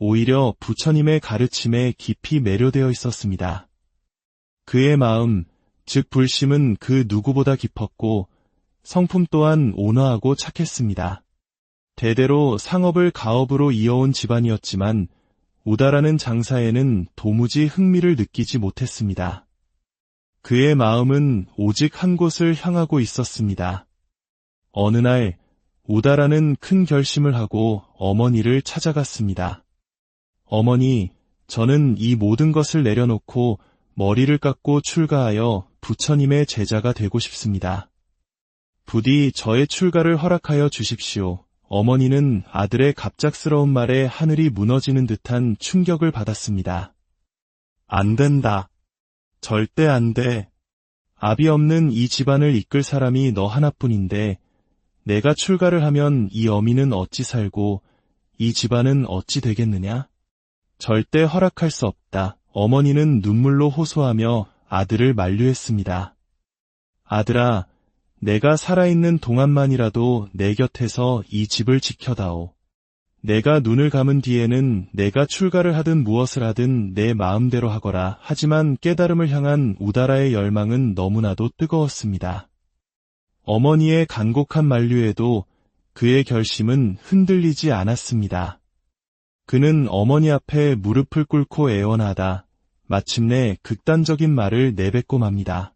오히려 부처님의 가르침에 깊이 매료되어 있었습니다. 그의 마음, 즉 불심은 그 누구보다 깊었고 성품 또한 온화하고 착했습니다. 대대로 상업을 가업으로 이어온 집안이었지만 우다라는 장사에는 도무지 흥미를 느끼지 못했습니다. 그의 마음은 오직 한 곳을 향하고 있었습니다. 어느 날 우다라는 큰 결심을 하고 어머니를 찾아갔습니다. 어머니, 저는 이 모든 것을 내려놓고 머리를 깎고 출가하여 부처님의 제자가 되고 싶습니다. 부디 저의 출가를 허락하여 주십시오. 어머니는 아들의 갑작스러운 말에 하늘이 무너지는 듯한 충격을 받았습니다. 안 된다. 절대 안 돼. 압이 없는 이 집안을 이끌 사람이 너 하나뿐인데 내가 출가를 하면 이 어미는 어찌 살고 이 집안은 어찌 되겠느냐? 절대 허락할 수 없다. 어머니는 눈물로 호소하며 아들을 만류했습니다. 아들아, 내가 살아있는 동안만이라도 내 곁에서 이 집을 지켜다오. 내가 눈을 감은 뒤에는 내가 출가를 하든 무엇을 하든 내 마음대로 하거라. 하지만 깨달음을 향한 우다라의 열망은 너무나도 뜨거웠습니다. 어머니의 간곡한 만류에도 그의 결심은 흔들리지 않았습니다. 그는 어머니 앞에 무릎을 꿇고 애원하다 마침내 극단적인 말을 내뱉고 맙니다.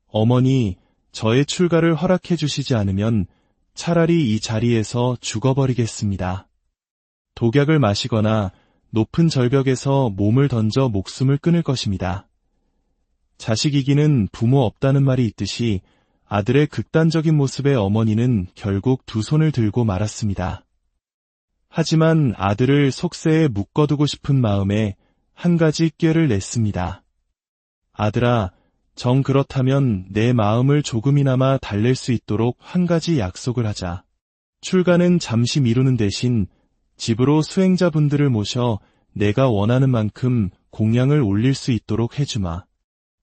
어머니, 저의 출가를 허락해 주시지 않으면 차라리 이 자리에서 죽어버리겠습니다. 독약을 마시거나 높은 절벽에서 몸을 던져 목숨을 끊을 것입니다. 자식이기는 부모 없다는 말이 있듯이 아들의 극단적인 모습에 어머니는 결국 두 손을 들고 말았습니다. 하지만 아들을 속세에 묶어두고 싶은 마음에 한 가지 꾀를 냈습니다. 아들아, 정 그렇다면 내 마음을 조금이나마 달랠 수 있도록 한 가지 약속을 하자. 출가는 잠시 미루는 대신 집으로 수행자분들을 모셔 내가 원하는 만큼 공양을 올릴 수 있도록 해주마.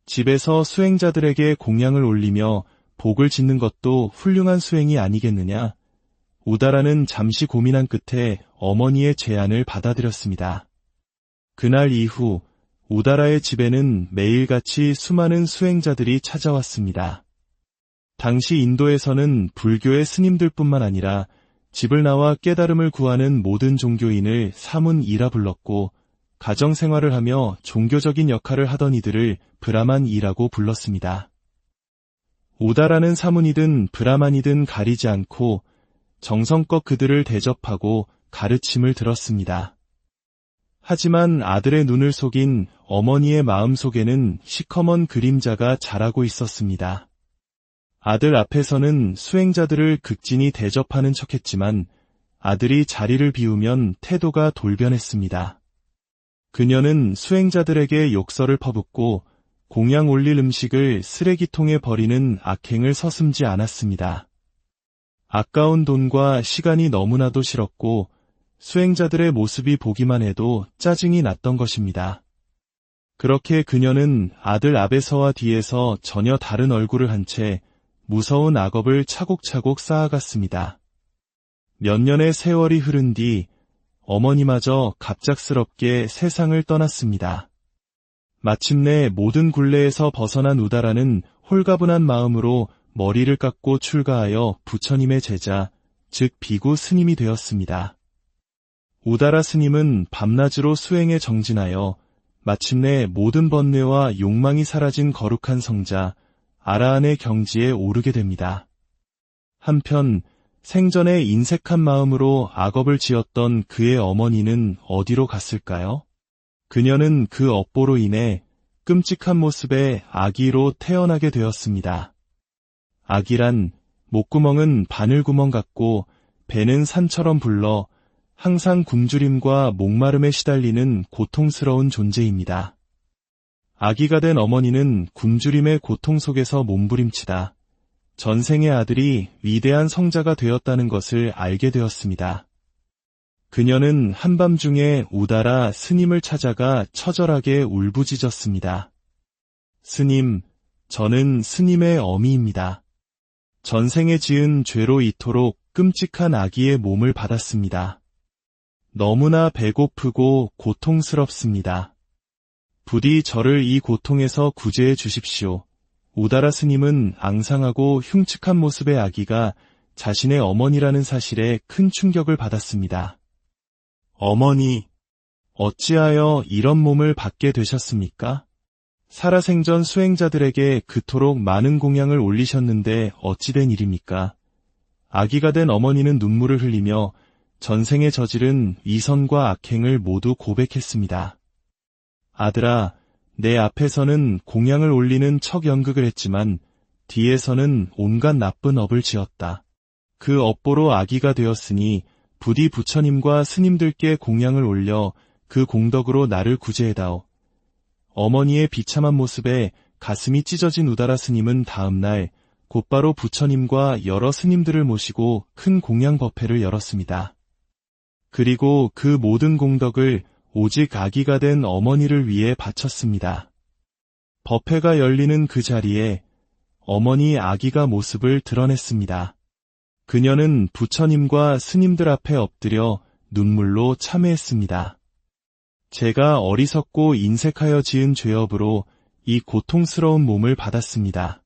집에서 수행자들에게 공양을 올리며 복을 짓는 것도 훌륭한 수행이 아니겠느냐? 우다라는 잠시 고민한 끝에 어머니의 제안을 받아들였습니다. 그날 이후 우다라의 집에는 매일같이 수많은 수행자들이 찾아왔습니다. 당시 인도에서는 불교의 스님들뿐만 아니라 집을 나와 깨달음을 구하는 모든 종교인을 사문이라 불렀고 가정생활을 하며 종교적인 역할을 하던 이들을 브라만이라고 불렀습니다. 우다라는 사문이든 브라만이든 가리지 않고 정성껏 그들을 대접하고 가르침을 들었습니다. 하지만 아들의 눈을 속인 어머니의 마음 속에는 시커먼 그림자가 자라고 있었습니다. 아들 앞에서는 수행자들을 극진히 대접하는 척했지만 아들이 자리를 비우면 태도가 돌변했습니다. 그녀는 수행자들에게 욕설을 퍼붓고 공양 올릴 음식을 쓰레기통에 버리는 악행을 서슴지 않았습니다. 아까운 돈과 시간이 너무나도 싫었고 수행자들의 모습이 보기만 해도 짜증이 났던 것입니다. 그렇게 그녀는 아들 앞에서와 뒤에서 전혀 다른 얼굴을 한 채 무서운 악업을 차곡차곡 쌓아갔습니다. 몇 년의 세월이 흐른 뒤 어머니마저 갑작스럽게 세상을 떠났습니다. 마침내 모든 굴레에서 벗어난 우다라는 홀가분한 마음으로 머리를 깎고 출가하여 부처님의 제자, 즉 비구 스님이 되었습니다. 우다라 스님은 밤낮으로 수행에 정진하여 마침내 모든 번뇌와 욕망이 사라진 거룩한 성자 아라한의 경지에 오르게 됩니다. 한편 생전에 인색한 마음으로 악업을 지었던 그의 어머니는 어디로 갔을까요? 그녀는 그 업보로 인해 끔찍한 모습의 아기로 태어나게 되었습니다. 아기란 목구멍은 바늘구멍 같고 배는 산처럼 불러 항상 굶주림과 목마름에 시달리는 고통스러운 존재입니다. 아기가 된 어머니는 굶주림의 고통 속에서 몸부림치다 전생의 아들이 위대한 성자가 되었다는 것을 알게 되었습니다. 그녀는 한밤중에 우다라 스님을 찾아가 처절하게 울부짖었습니다. 스님, 저는 스님의 어미입니다. 전생에 지은 죄로 이토록 끔찍한 아기의 몸을 받았습니다. 너무나 배고프고 고통스럽습니다. 부디 저를 이 고통에서 구제해 주십시오. 우다라 스님은 앙상하고 흉측한 모습의 아기가 자신의 어머니라는 사실에 큰 충격을 받았습니다. 어머니, 어찌하여 이런 몸을 받게 되셨습니까? 살아생전 수행자들에게 그토록 많은 공양을 올리셨는데 어찌된 일입니까? 아기가 된 어머니는 눈물을 흘리며 전생에 저지른 위선과 악행을 모두 고백했습니다. 아들아, 내 앞에서는 공양을 올리는 척연극을 했지만 뒤에서는 온갖 나쁜 업을 지었다. 그 업보로 아기가 되었으니 부디 부처님과 스님들께 공양을 올려 그 공덕으로 나를 구제해다오. 어머니의 비참한 모습에 가슴이 찢어진 우다라 스님은 다음날 곧바로 부처님과 여러 스님들을 모시고 큰 공양 법회를 열었습니다. 그리고 그 모든 공덕을 오직 아기가 된 어머니를 위해 바쳤습니다. 법회가 열리는 그 자리에 어머니 아기가 모습을 드러냈습니다. 그녀는 부처님과 스님들 앞에 엎드려 눈물로 참회했습니다. 제가 어리석고 인색하여 지은 죄업으로 이 고통스러운 몸을 받았습니다.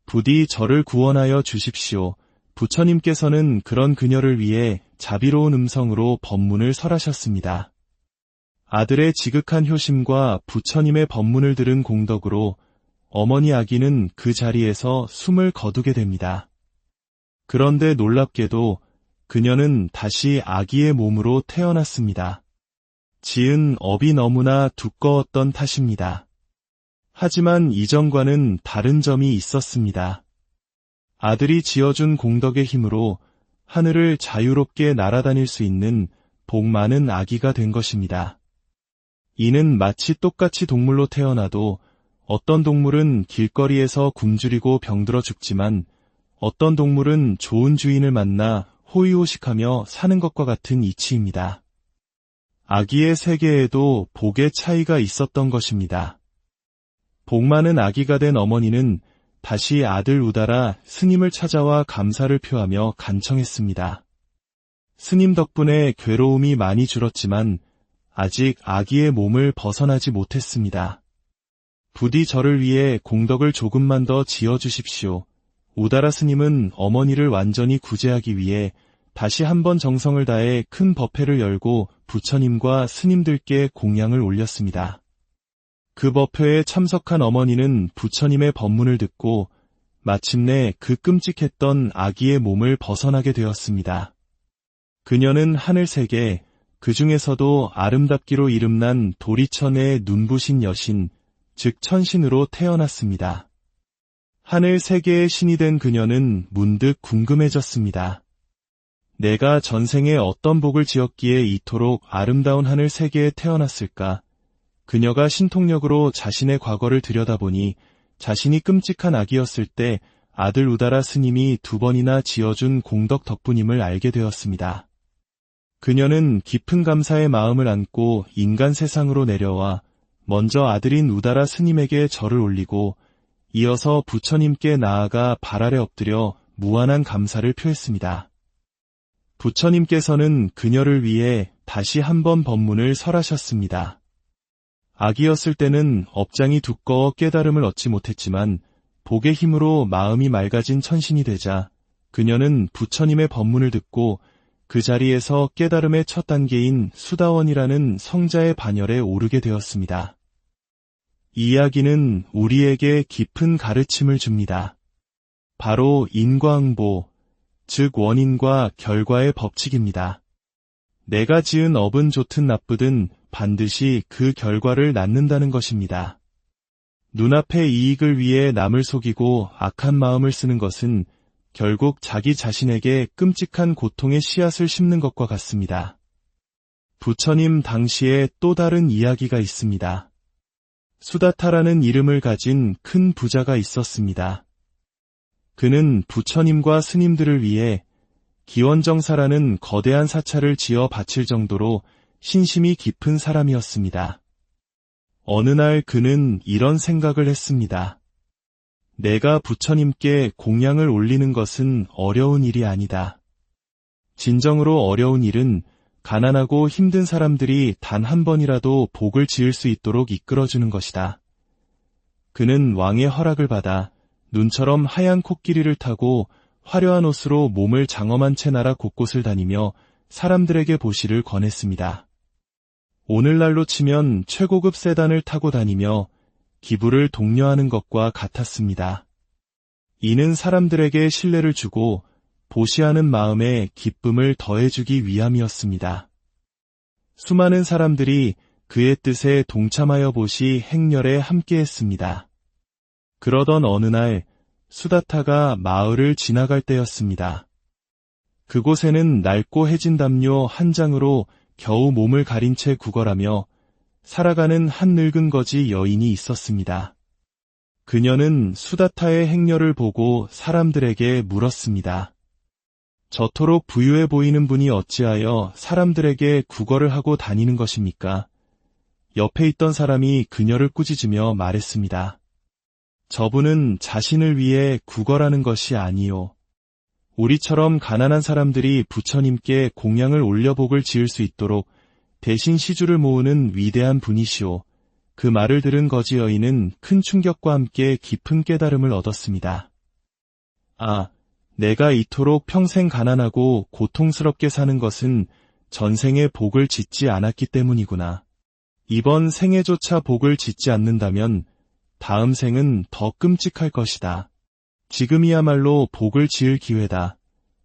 부디 저를 구원하여 주십시오. 부처님께서는 그런 그녀를 위해 자비로운 음성으로 법문을 설하셨습니다. 아들의 지극한 효심과 부처님의 법문을 들은 공덕으로 어머니 아기는 그 자리에서 숨을 거두게 됩니다. 그런데 놀랍게도 그녀는 다시 아기의 몸으로 태어났습니다. 지은 업이 너무나 두꺼웠던 탓입니다. 하지만 이전과는 다른 점이 있었습니다. 아들이 지어준 공덕의 힘으로 하늘을 자유롭게 날아다닐 수 있는 복 많은 아기가 된 것입니다. 이는 마치 똑같이 동물로 태어나도 어떤 동물은 길거리에서 굶주리고 병들어 죽지만 어떤 동물은 좋은 주인을 만나 호의호식하며 사는 것과 같은 이치입니다. 아기의 세계에도 복의 차이가 있었던 것입니다. 복 많은 아기가 된 어머니는 다시 아들 우다라 스님을 찾아와 감사를 표하며 간청했습니다. 스님 덕분에 괴로움이 많이 줄었지만 아직 아기의 몸을 벗어나지 못했습니다. 부디 저를 위해 공덕을 조금만 더 지어주십시오. 우다라 스님은 어머니를 완전히 구제하기 위해 다시 한번 정성을 다해 큰 법회를 열고 부처님과 스님들께 공양을 올렸습니다. 그 법회에 참석한 어머니는 부처님의 법문을 듣고 마침내 그 끔찍했던 아기의 몸을 벗어나게 되었습니다. 그녀는 하늘세계, 그 중에서도 아름답기로 이름난 도리천의 눈부신 여신, 즉 천신으로 태어났습니다. 하늘 세계의 신이 된 그녀는 문득 궁금해졌습니다. 내가 전생에 어떤 복을 지었기에 이토록 아름다운 하늘 세계에 태어났을까? 그녀가 신통력으로 자신의 과거를 들여다보니 자신이 끔찍한 아기였을 때 아들 우다라 스님이 2번이나 지어준 공덕 덕분임을 알게 되었습니다. 그녀는 깊은 감사의 마음을 안고 인간 세상으로 내려와 먼저 아들인 우다라 스님에게 절을 올리고 이어서 부처님께 나아가 발 아래 엎드려 무한한 감사를 표했습니다. 부처님께서는 그녀를 위해 다시 한번 법문을 설하셨습니다. 아기였을 때는 업장이 두꺼워 깨달음을 얻지 못했지만 복의 힘으로 마음이 맑아진 천신이 되자 그녀는 부처님의 법문을 듣고 그 자리에서 깨달음의 첫 단계인 수다원이라는 성자의 반열에 오르게 되었습니다. 이 이야기는 우리에게 깊은 가르침을 줍니다. 바로 인과응보, 즉 원인과 결과의 법칙입니다. 내가 지은 업은 좋든 나쁘든 반드시 그 결과를 낳는다는 것입니다. 눈앞의 이익을 위해 남을 속이고 악한 마음을 쓰는 것은 결국 자기 자신에게 끔찍한 고통의 씨앗을 심는 것과 같습니다. 부처님 당시에 또 다른 이야기가 있습니다. 수다타라는 이름을 가진 큰 부자가 있었습니다. 그는 부처님과 스님들을 위해 기원정사라는 거대한 사찰을 지어 바칠 정도로 신심이 깊은 사람이었습니다. 어느 날 그는 이런 생각을 했습니다. 내가 부처님께 공양을 올리는 것은 어려운 일이 아니다. 진정으로 어려운 일은 가난하고 힘든 사람들이 단 한 번이라도 복을 지을 수 있도록 이끌어주는 것이다. 그는 왕의 허락을 받아 눈처럼 하얀 코끼리를 타고 화려한 옷으로 몸을 장엄한 채 나라 곳곳을 다니며 사람들에게 보시를 권했습니다. 오늘날로 치면 최고급 세단을 타고 다니며 기부를 독려하는 것과 같았습니다. 이는 사람들에게 신뢰를 주고 보시하는 마음에 기쁨을 더해주기 위함이었습니다. 수많은 사람들이 그의 뜻에 동참하여 보시 행렬에 함께했습니다. 그러던 어느 날 수다타가 마을을 지나갈 때였습니다. 그곳에는 낡고 해진 담요 한 장으로 겨우 몸을 가린 채 구걸하며 살아가는 한 늙은 거지 여인이 있었습니다. 그녀는 수다타의 행렬을 보고 사람들에게 물었습니다. 저토록 부유해 보이는 분이 어찌하여 사람들에게 구걸을 하고 다니는 것입니까? 옆에 있던 사람이 그녀를 꾸짖으며 말했습니다. 저분은 자신을 위해 구걸하는 것이 아니요. 우리처럼 가난한 사람들이 부처님께 공양을 올려 복을 지을 수 있도록 대신 시주를 모으는 위대한 분이시오. 그 말을 들은 거지 여인은 큰 충격과 함께 깊은 깨달음을 얻었습니다. 아, 내가 이토록 평생 가난하고 고통스럽게 사는 것은 전생에 복을 짓지 않았기 때문이구나. 이번 생에조차 복을 짓지 않는다면 다음 생은 더 끔찍할 것이다. 지금이야말로 복을 지을 기회다.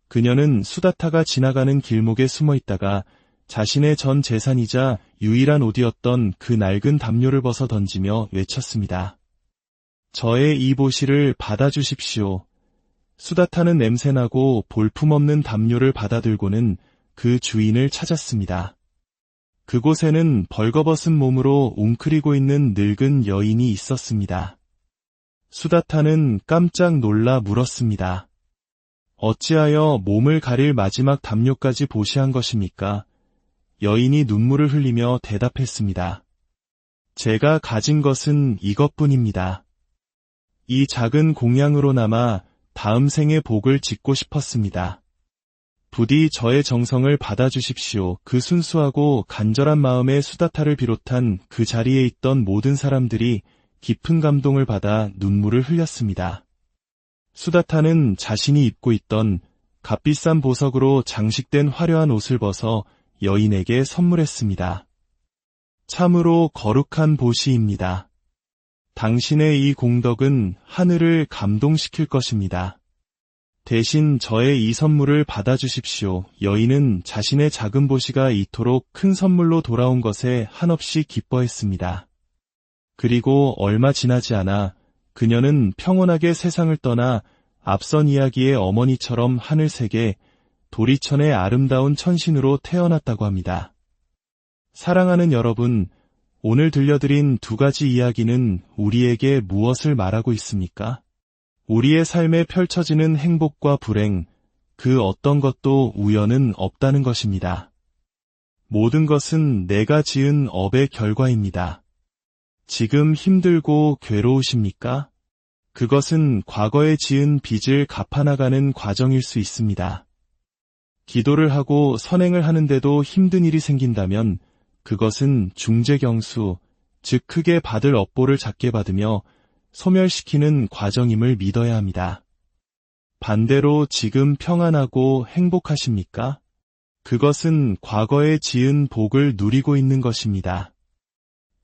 그녀는 수다타가 지나가는 길목에 숨어 있다가 자신의 전 재산이자 유일한 옷이었던 그 낡은 담요를 벗어 던지며 외쳤습니다. 저의 이 보시를 받아주십시오. 수다타는 냄새나고 볼품없는 담요를 받아들고는 그 주인을 찾았습니다. 그곳에는 벌거벗은 몸으로 웅크리고 있는 늙은 여인이 있었습니다. 수다타는 깜짝 놀라 물었습니다. 어찌하여 몸을 가릴 마지막 담요까지 보시한 것입니까? 여인이 눈물을 흘리며 대답했습니다. 제가 가진 것은 이것뿐입니다. 이 작은 공양으로나마 다음 생에 복을 짓고 싶었습니다. 부디 저의 정성을 받아주십시오. 그 순수하고 간절한 마음에 수다타를 비롯한 그 자리에 있던 모든 사람들이 깊은 감동을 받아 눈물을 흘렸습니다. 수다타는 자신이 입고 있던 값비싼 보석으로 장식된 화려한 옷을 벗어 여인에게 선물했습니다. 참으로 거룩한 보시입니다. 당신의 이 공덕은 하늘을 감동시킬 것입니다. 대신 저의 이 선물을 받아주십시오. 여인은 자신의 작은 보시가 이토록 큰 선물로 돌아온 것에 한없이 기뻐했습니다. 그리고 얼마 지나지 않아 그녀는 평온하게 세상을 떠나 앞선 이야기의 어머니처럼 하늘색에 도리천의 아름다운 천신으로 태어났다고 합니다. 사랑하는 여러분, 오늘 들려드린 두 가지 이야기는 우리에게 무엇을 말하고 있습니까? 우리의 삶에 펼쳐지는 행복과 불행, 그 어떤 것도 우연은 없다는 것입니다. 모든 것은 내가 지은 업의 결과입니다. 지금 힘들고 괴로우십니까? 그것은 과거에 지은 빚을 갚아나가는 과정일 수 있습니다. 기도를 하고 선행을 하는데도 힘든 일이 생긴다면 그것은 중재경수, 즉 크게 받을 업보를 작게 받으며 소멸시키는 과정임을 믿어야 합니다. 반대로 지금 평안하고 행복하십니까? 그것은 과거에 지은 복을 누리고 있는 것입니다.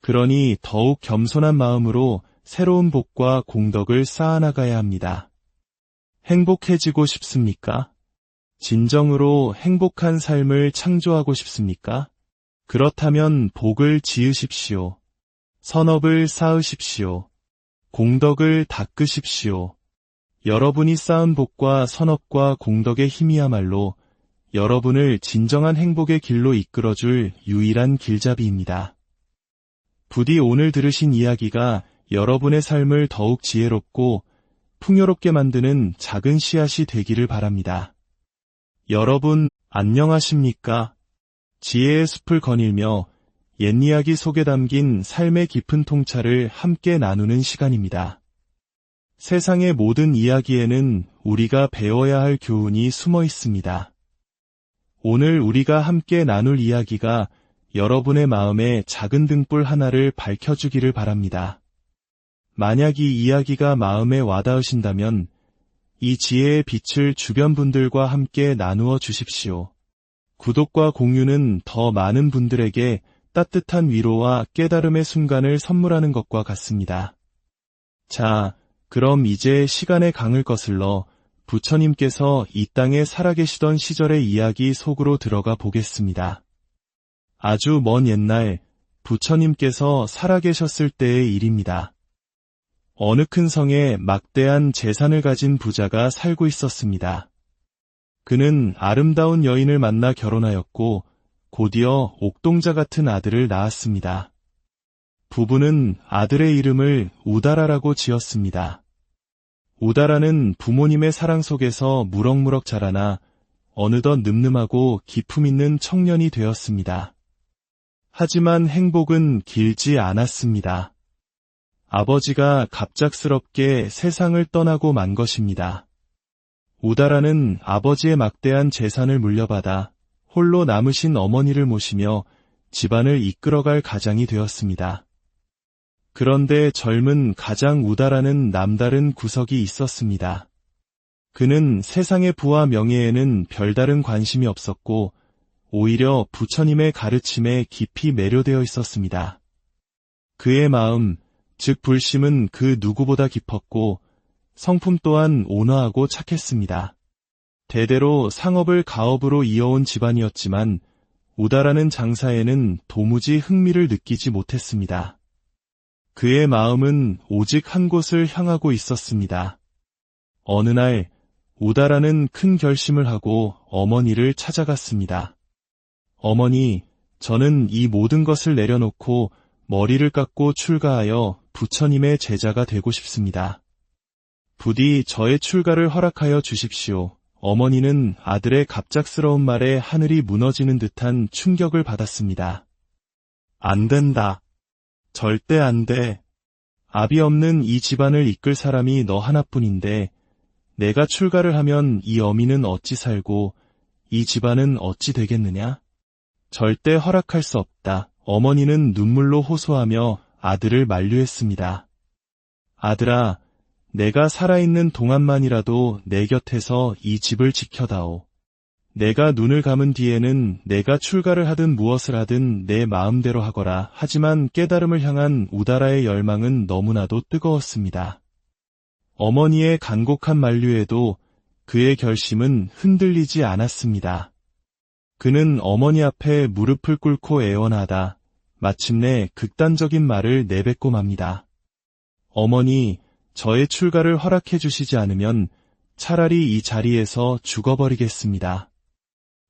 그러니 더욱 겸손한 마음으로 새로운 복과 공덕을 쌓아나가야 합니다. 행복해지고 싶습니까? 진정으로 행복한 삶을 창조하고 싶습니까? 그렇다면 복을 지으십시오. 선업을 쌓으십시오. 공덕을 닦으십시오. 여러분이 쌓은 복과 선업과 공덕의 힘이야말로 여러분을 진정한 행복의 길로 이끌어줄 유일한 길잡이입니다. 부디 오늘 들으신 이야기가 여러분의 삶을 더욱 지혜롭고 풍요롭게 만드는 작은 씨앗이 되기를 바랍니다. 여러분, 안녕하십니까? 지혜의 숲을 거닐며 옛이야기 속에 담긴 삶의 깊은 통찰을 함께 나누는 시간입니다. 세상의 모든 이야기에는 우리가 배워야 할 교훈이 숨어 있습니다. 오늘 우리가 함께 나눌 이야기가 여러분의 마음에 작은 등불 하나를 밝혀주기를 바랍니다. 만약 이 이야기가 마음에 와닿으신다면 이 지혜의 빛을 주변 분들과 함께 나누어 주십시오. 구독과 공유는 더 많은 분들에게 따뜻한 위로와 깨달음의 순간을 선물하는 것과 같습니다. 자, 그럼 이제 시간의 강을 거슬러 부처님께서 이 땅에 살아계시던 시절의 이야기 속으로 들어가 보겠습니다. 아주 먼 옛날 부처님께서 살아계셨을 때의 일입니다. 어느 큰 성에 막대한 재산을 가진 부자가 살고 있었습니다. 그는 아름다운 여인을 만나 결혼하였고 곧이어 옥동자 같은 아들을 낳았습니다. 부부는 아들의 이름을 우다라라고 지었습니다. 우다라는 부모님의 사랑 속에서 무럭무럭 자라나 어느덧 늠름하고 기품 있는 청년이 되었습니다. 하지만 행복은 길지 않았습니다. 아버지가 갑작스럽게 세상을 떠나고 만 것입니다. 우다라는 아버지의 막대한 재산을 물려받아 홀로 남으신 어머니를 모시며 집안을 이끌어갈 가장이 되었습니다. 그런데 젊은 가장 우다라는 남다른 구석이 있었습니다. 그는 세상의 부와 명예에는 별다른 관심이 없었고 오히려 부처님의 가르침에 깊이 매료되어 있었습니다. 그의 마음, 즉 불심은 그 누구보다 깊었고 성품 또한 온화하고 착했습니다. 대대로 상업을 가업으로 이어온 집안이었지만 우다라는 장사에는 도무지 흥미를 느끼지 못했습니다. 그의 마음은 오직 한 곳을 향하고 있었습니다. 어느 날 우다라는 큰 결심을 하고 어머니를 찾아갔습니다. 어머니, 저는 이 모든 것을 내려놓고 머리를 깎고 출가하여 부처님의 제자가 되고 싶습니다. 부디 저의 출가를 허락하여 주십시오. 어머니는 아들의 갑작스러운 말에 하늘이 무너지는 듯한 충격을 받았습니다. 안 된다. 절대 안 돼. 압이 없는 이 집안을 이끌 사람이 너 하나뿐인데 내가 출가를 하면 이 어미는 어찌 살고 이 집안은 어찌 되겠느냐? 절대 허락할 수 없다. 어머니는 눈물로 호소하며 아들을 만류했습니다. 아들아, 내가 살아있는 동안만이라도 내 곁에서 이 집을 지켜다오. 내가 눈을 감은 뒤에는 내가 출가를 하든 무엇을 하든 내 마음대로 하거라. 하지만 깨달음을 향한 우다라의 열망은 너무나도 뜨거웠습니다. 어머니의 간곡한 만류에도 그의 결심은 흔들리지 않았습니다. 그는 어머니 앞에 무릎을 꿇고 애원하다 마침내 극단적인 말을 내뱉고 맙니다. 어머니, 저의 출가를 허락해 주시지 않으면 차라리 이 자리에서 죽어버리겠습니다.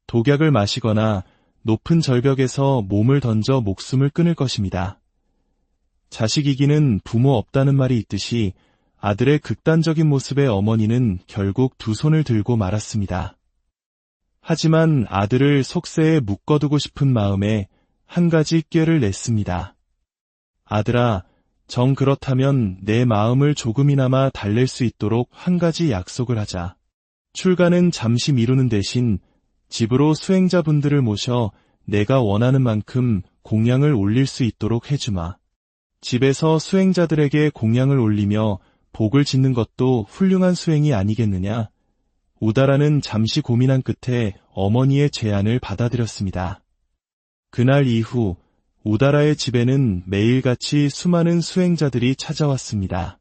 독약을 마시거나 높은 절벽에서 몸을 던져 목숨을 끊을 것입니다. 자식 이기는 부모 없다는 말이 있듯이 아들의 극단적인 모습에 어머니는 결국 두 손을 들고 말았습니다. 하지만 아들을 속세에 묶어두고 싶은 마음에 한 가지 꾀를 냈습니다. 아들아, 정 그렇다면 내 마음을 조금이나마 달랠 수 있도록 한 가지 약속을 하자. 출가는 잠시 미루는 대신 집으로 수행자분들을 모셔 내가 원하는 만큼 공양을 올릴 수 있도록 해주마. 집에서 수행자들에게 공양을 올리며 복을 짓는 것도 훌륭한 수행이 아니겠느냐? 우다라는 잠시 고민한 끝에 어머니의 제안을 받아들였습니다. 그날 이후 우다라의 집에는 매일같이 수많은 수행자들이 찾아왔습니다.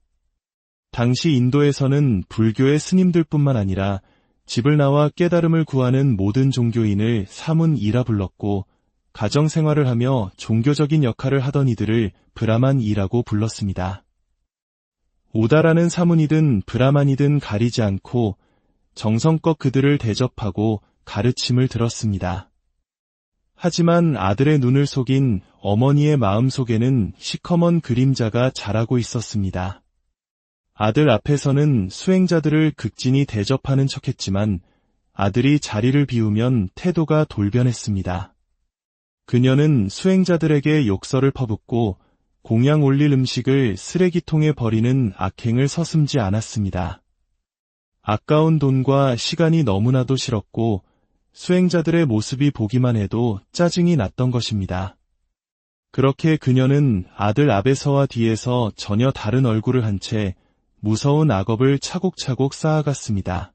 당시 인도에서는 불교의 스님들뿐만 아니라 집을 나와 깨달음을 구하는 모든 종교인을 사문이라 불렀고 가정생활을 하며 종교적인 역할을 하던 이들을 브라만이라고 불렀습니다. 우다라는 사문이든 브라만이든 가리지 않고 정성껏 그들을 대접하고 가르침을 들었습니다. 하지만 아들의 눈을 속인 어머니의 마음 속에는 시커먼 그림자가 자라고 있었습니다. 아들 앞에서는 수행자들을 극진히 대접하는 척했지만 아들이 자리를 비우면 태도가 돌변했습니다. 그녀는 수행자들에게 욕설을 퍼붓고 공양 올릴 음식을 쓰레기통에 버리는 악행을 서슴지 않았습니다. 아까운 돈과 시간이 너무나도 싫었고 수행자들의 모습이 보기만 해도 짜증이 났던 것입니다. 그렇게 그녀는 아들 앞에서와 뒤에서 전혀 다른 얼굴을 한 채 무서운 악업을 차곡차곡 쌓아갔습니다.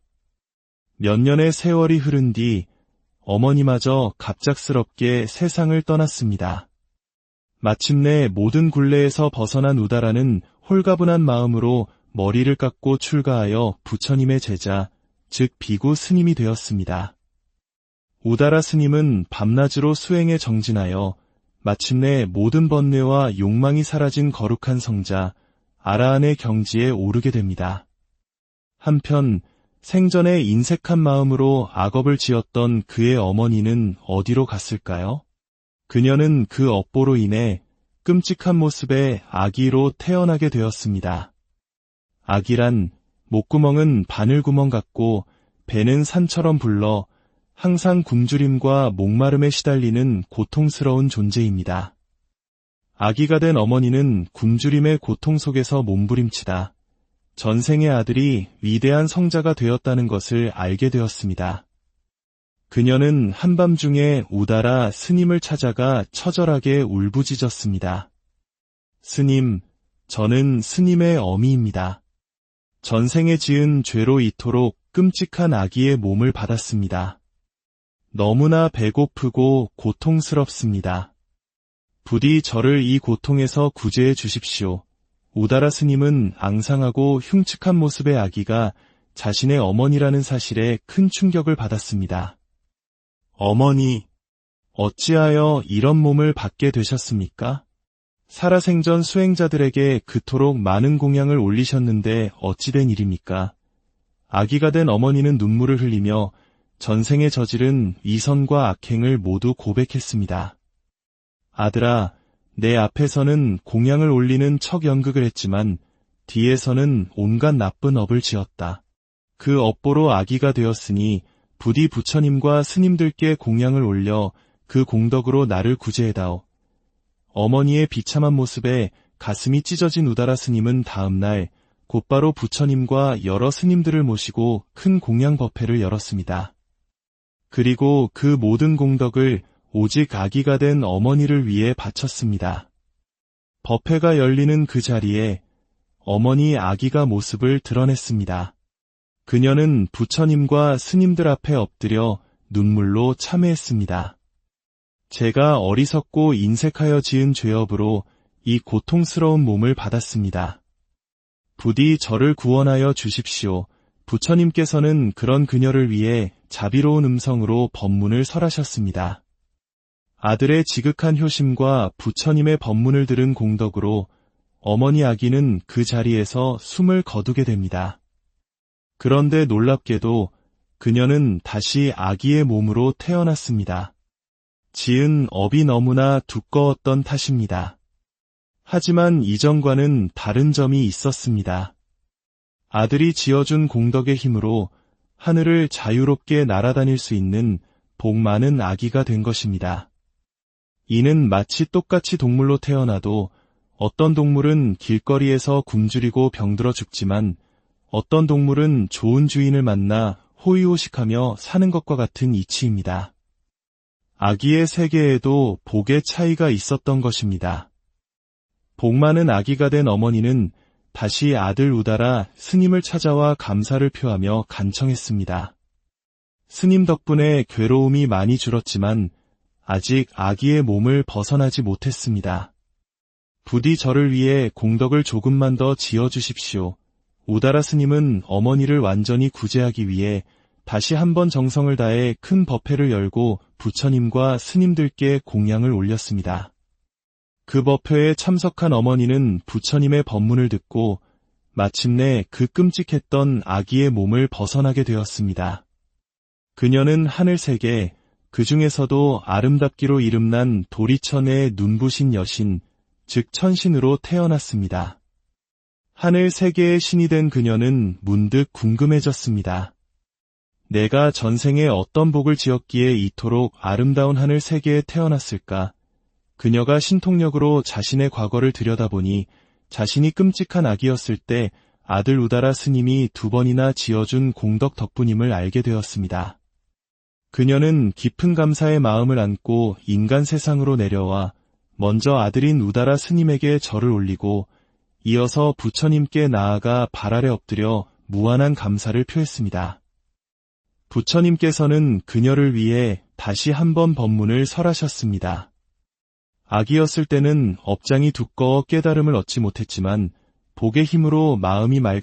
몇 년의 세월이 흐른 뒤 어머니마저 갑작스럽게 세상을 떠났습니다. 마침내 모든 굴레에서 벗어난 우다라는 홀가분한 마음으로 머리를 깎고 출가하여 부처님의 제자, 즉 비구 스님이 되었습니다. 우다라 스님은 밤낮으로 수행에 정진하여 마침내 모든 번뇌와 욕망이 사라진 거룩한 성자, 아라한의 경지에 오르게 됩니다. 한편 생전에 인색한 마음으로 악업을 지었던 그의 어머니는 어디로 갔을까요? 그녀는 그 업보로 인해 끔찍한 모습의 아기로 태어나게 되었습니다. 아기란 목구멍은 바늘구멍 같고 배는 산처럼 불러 항상 굶주림과 목마름에 시달리는 고통스러운 존재입니다. 아기가 된 어머니는 굶주림의 고통 속에서 몸부림치다 전생의 아들이 위대한 성자가 되었다는 것을 알게 되었습니다. 그녀는 한밤중에 우다라 스님을 찾아가 처절하게 울부짖었습니다. 스님, 저는 스님의 어미입니다. 전생에 지은 죄로 이토록 끔찍한 아기의 몸을 받았습니다. 너무나 배고프고 고통스럽습니다. 부디 저를 이 고통에서 구제해 주십시오. 우다라 스님은 앙상하고 흉측한 모습의 아기가 자신의 어머니라는 사실에 큰 충격을 받았습니다. 어머니, 어찌하여 이런 몸을 받게 되셨습니까? 살아생전 수행자들에게 그토록 많은 공양을 올리셨는데 어찌된 일입니까? 아기가 된 어머니는 눈물을 흘리며 전생에 저지른 위선과 악행을 모두 고백했습니다. 아들아, 내 앞에서는 공양을 올리는 척연극을 했지만 뒤에서는 온갖 나쁜 업을 지었다. 그 업보로 아기가 되었으니 부디 부처님과 스님들께 공양을 올려 그 공덕으로 나를 구제해다오. 어머니의 비참한 모습에 가슴이 찢어진 우다라 스님은 다음날 곧바로 부처님과 여러 스님들을 모시고 큰 공양 법회를 열었습니다. 그리고 그 모든 공덕을 오직 아기가 된 어머니를 위해 바쳤습니다. 법회가 열리는 그 자리에 어머니 아기가 모습을 드러냈습니다. 그녀는 부처님과 스님들 앞에 엎드려 눈물로 참회했습니다. 제가 어리석고 인색하여 지은 죄업으로 이 고통스러운 몸을 받았습니다. 부디 저를 구원하여 주십시오. 부처님께서는 그런 그녀를 위해 자비로운 음성으로 법문을 설하셨습니다. 아들의 지극한 효심과 부처님의 법문을 들은 공덕으로 어머니 아기는 그 자리에서 숨을 거두게 됩니다. 그런데 놀랍게도 그녀는 다시 아기의 몸으로 태어났습니다. 지은 업이 너무나 두꺼웠던 탓입니다. 하지만 이전과는 다른 점이 있었습니다. 아들이 지어준 공덕의 힘으로 하늘을 자유롭게 날아다닐 수 있는 복 많은 아기가 된 것입니다. 이는 마치 똑같이 동물로 태어나도 어떤 동물은 길거리에서 굶주리고 병들어 죽지만 어떤 동물은 좋은 주인을 만나 호의호식하며 사는 것과 같은 이치입니다. 아기의 세계에도 복의 차이가 있었던 것입니다. 복 많은 아기가 된 어머니는 다시 아들 우다라 스님을 찾아와 감사를 표하며 간청했습니다. 스님 덕분에 괴로움이 많이 줄었지만 아직 아기의 몸을 벗어나지 못했습니다. 부디 저를 위해 공덕을 조금만 더 지어주십시오. 우다라 스님은 어머니를 완전히 구제하기 위해 다시 한번 정성을 다해 큰 법회를 열고 부처님과 스님들께 공양을 올렸습니다. 그 법회에 참석한 어머니는 부처님의 법문을 듣고 마침내 그 끔찍했던 아기의 몸을 벗어나게 되었습니다. 그녀는 하늘세계, 그 중에서도 아름답기로 이름난 도리천의 눈부신 여신, 즉 천신으로 태어났습니다. 하늘 세계의 신이 된 그녀는 문득 궁금해졌습니다. 내가 전생에 어떤 복을 지었기에 이토록 아름다운 하늘 세계에 태어났을까? 그녀가 신통력으로 자신의 과거를 들여다보니 자신이 끔찍한 아기였을 때 아들 우다라 스님이 2번이나 지어준 공덕 덕분임을 알게 되었습니다. 그녀는 깊은 감사의 마음을 안고 인간 세상으로 내려와 먼저 아들인 우다라 스님에게 절을 올리고 이어서 부처님께 나아가 발 아래 엎드려 무한한 감사를 표했습니다. 부처님께서는 그녀를 위해 다시 한번 법문을 설하셨습니다. 아기였을 때는 업장이 두꺼워 깨달음을 얻지 못했지만 복의 힘으로 마음이 맑아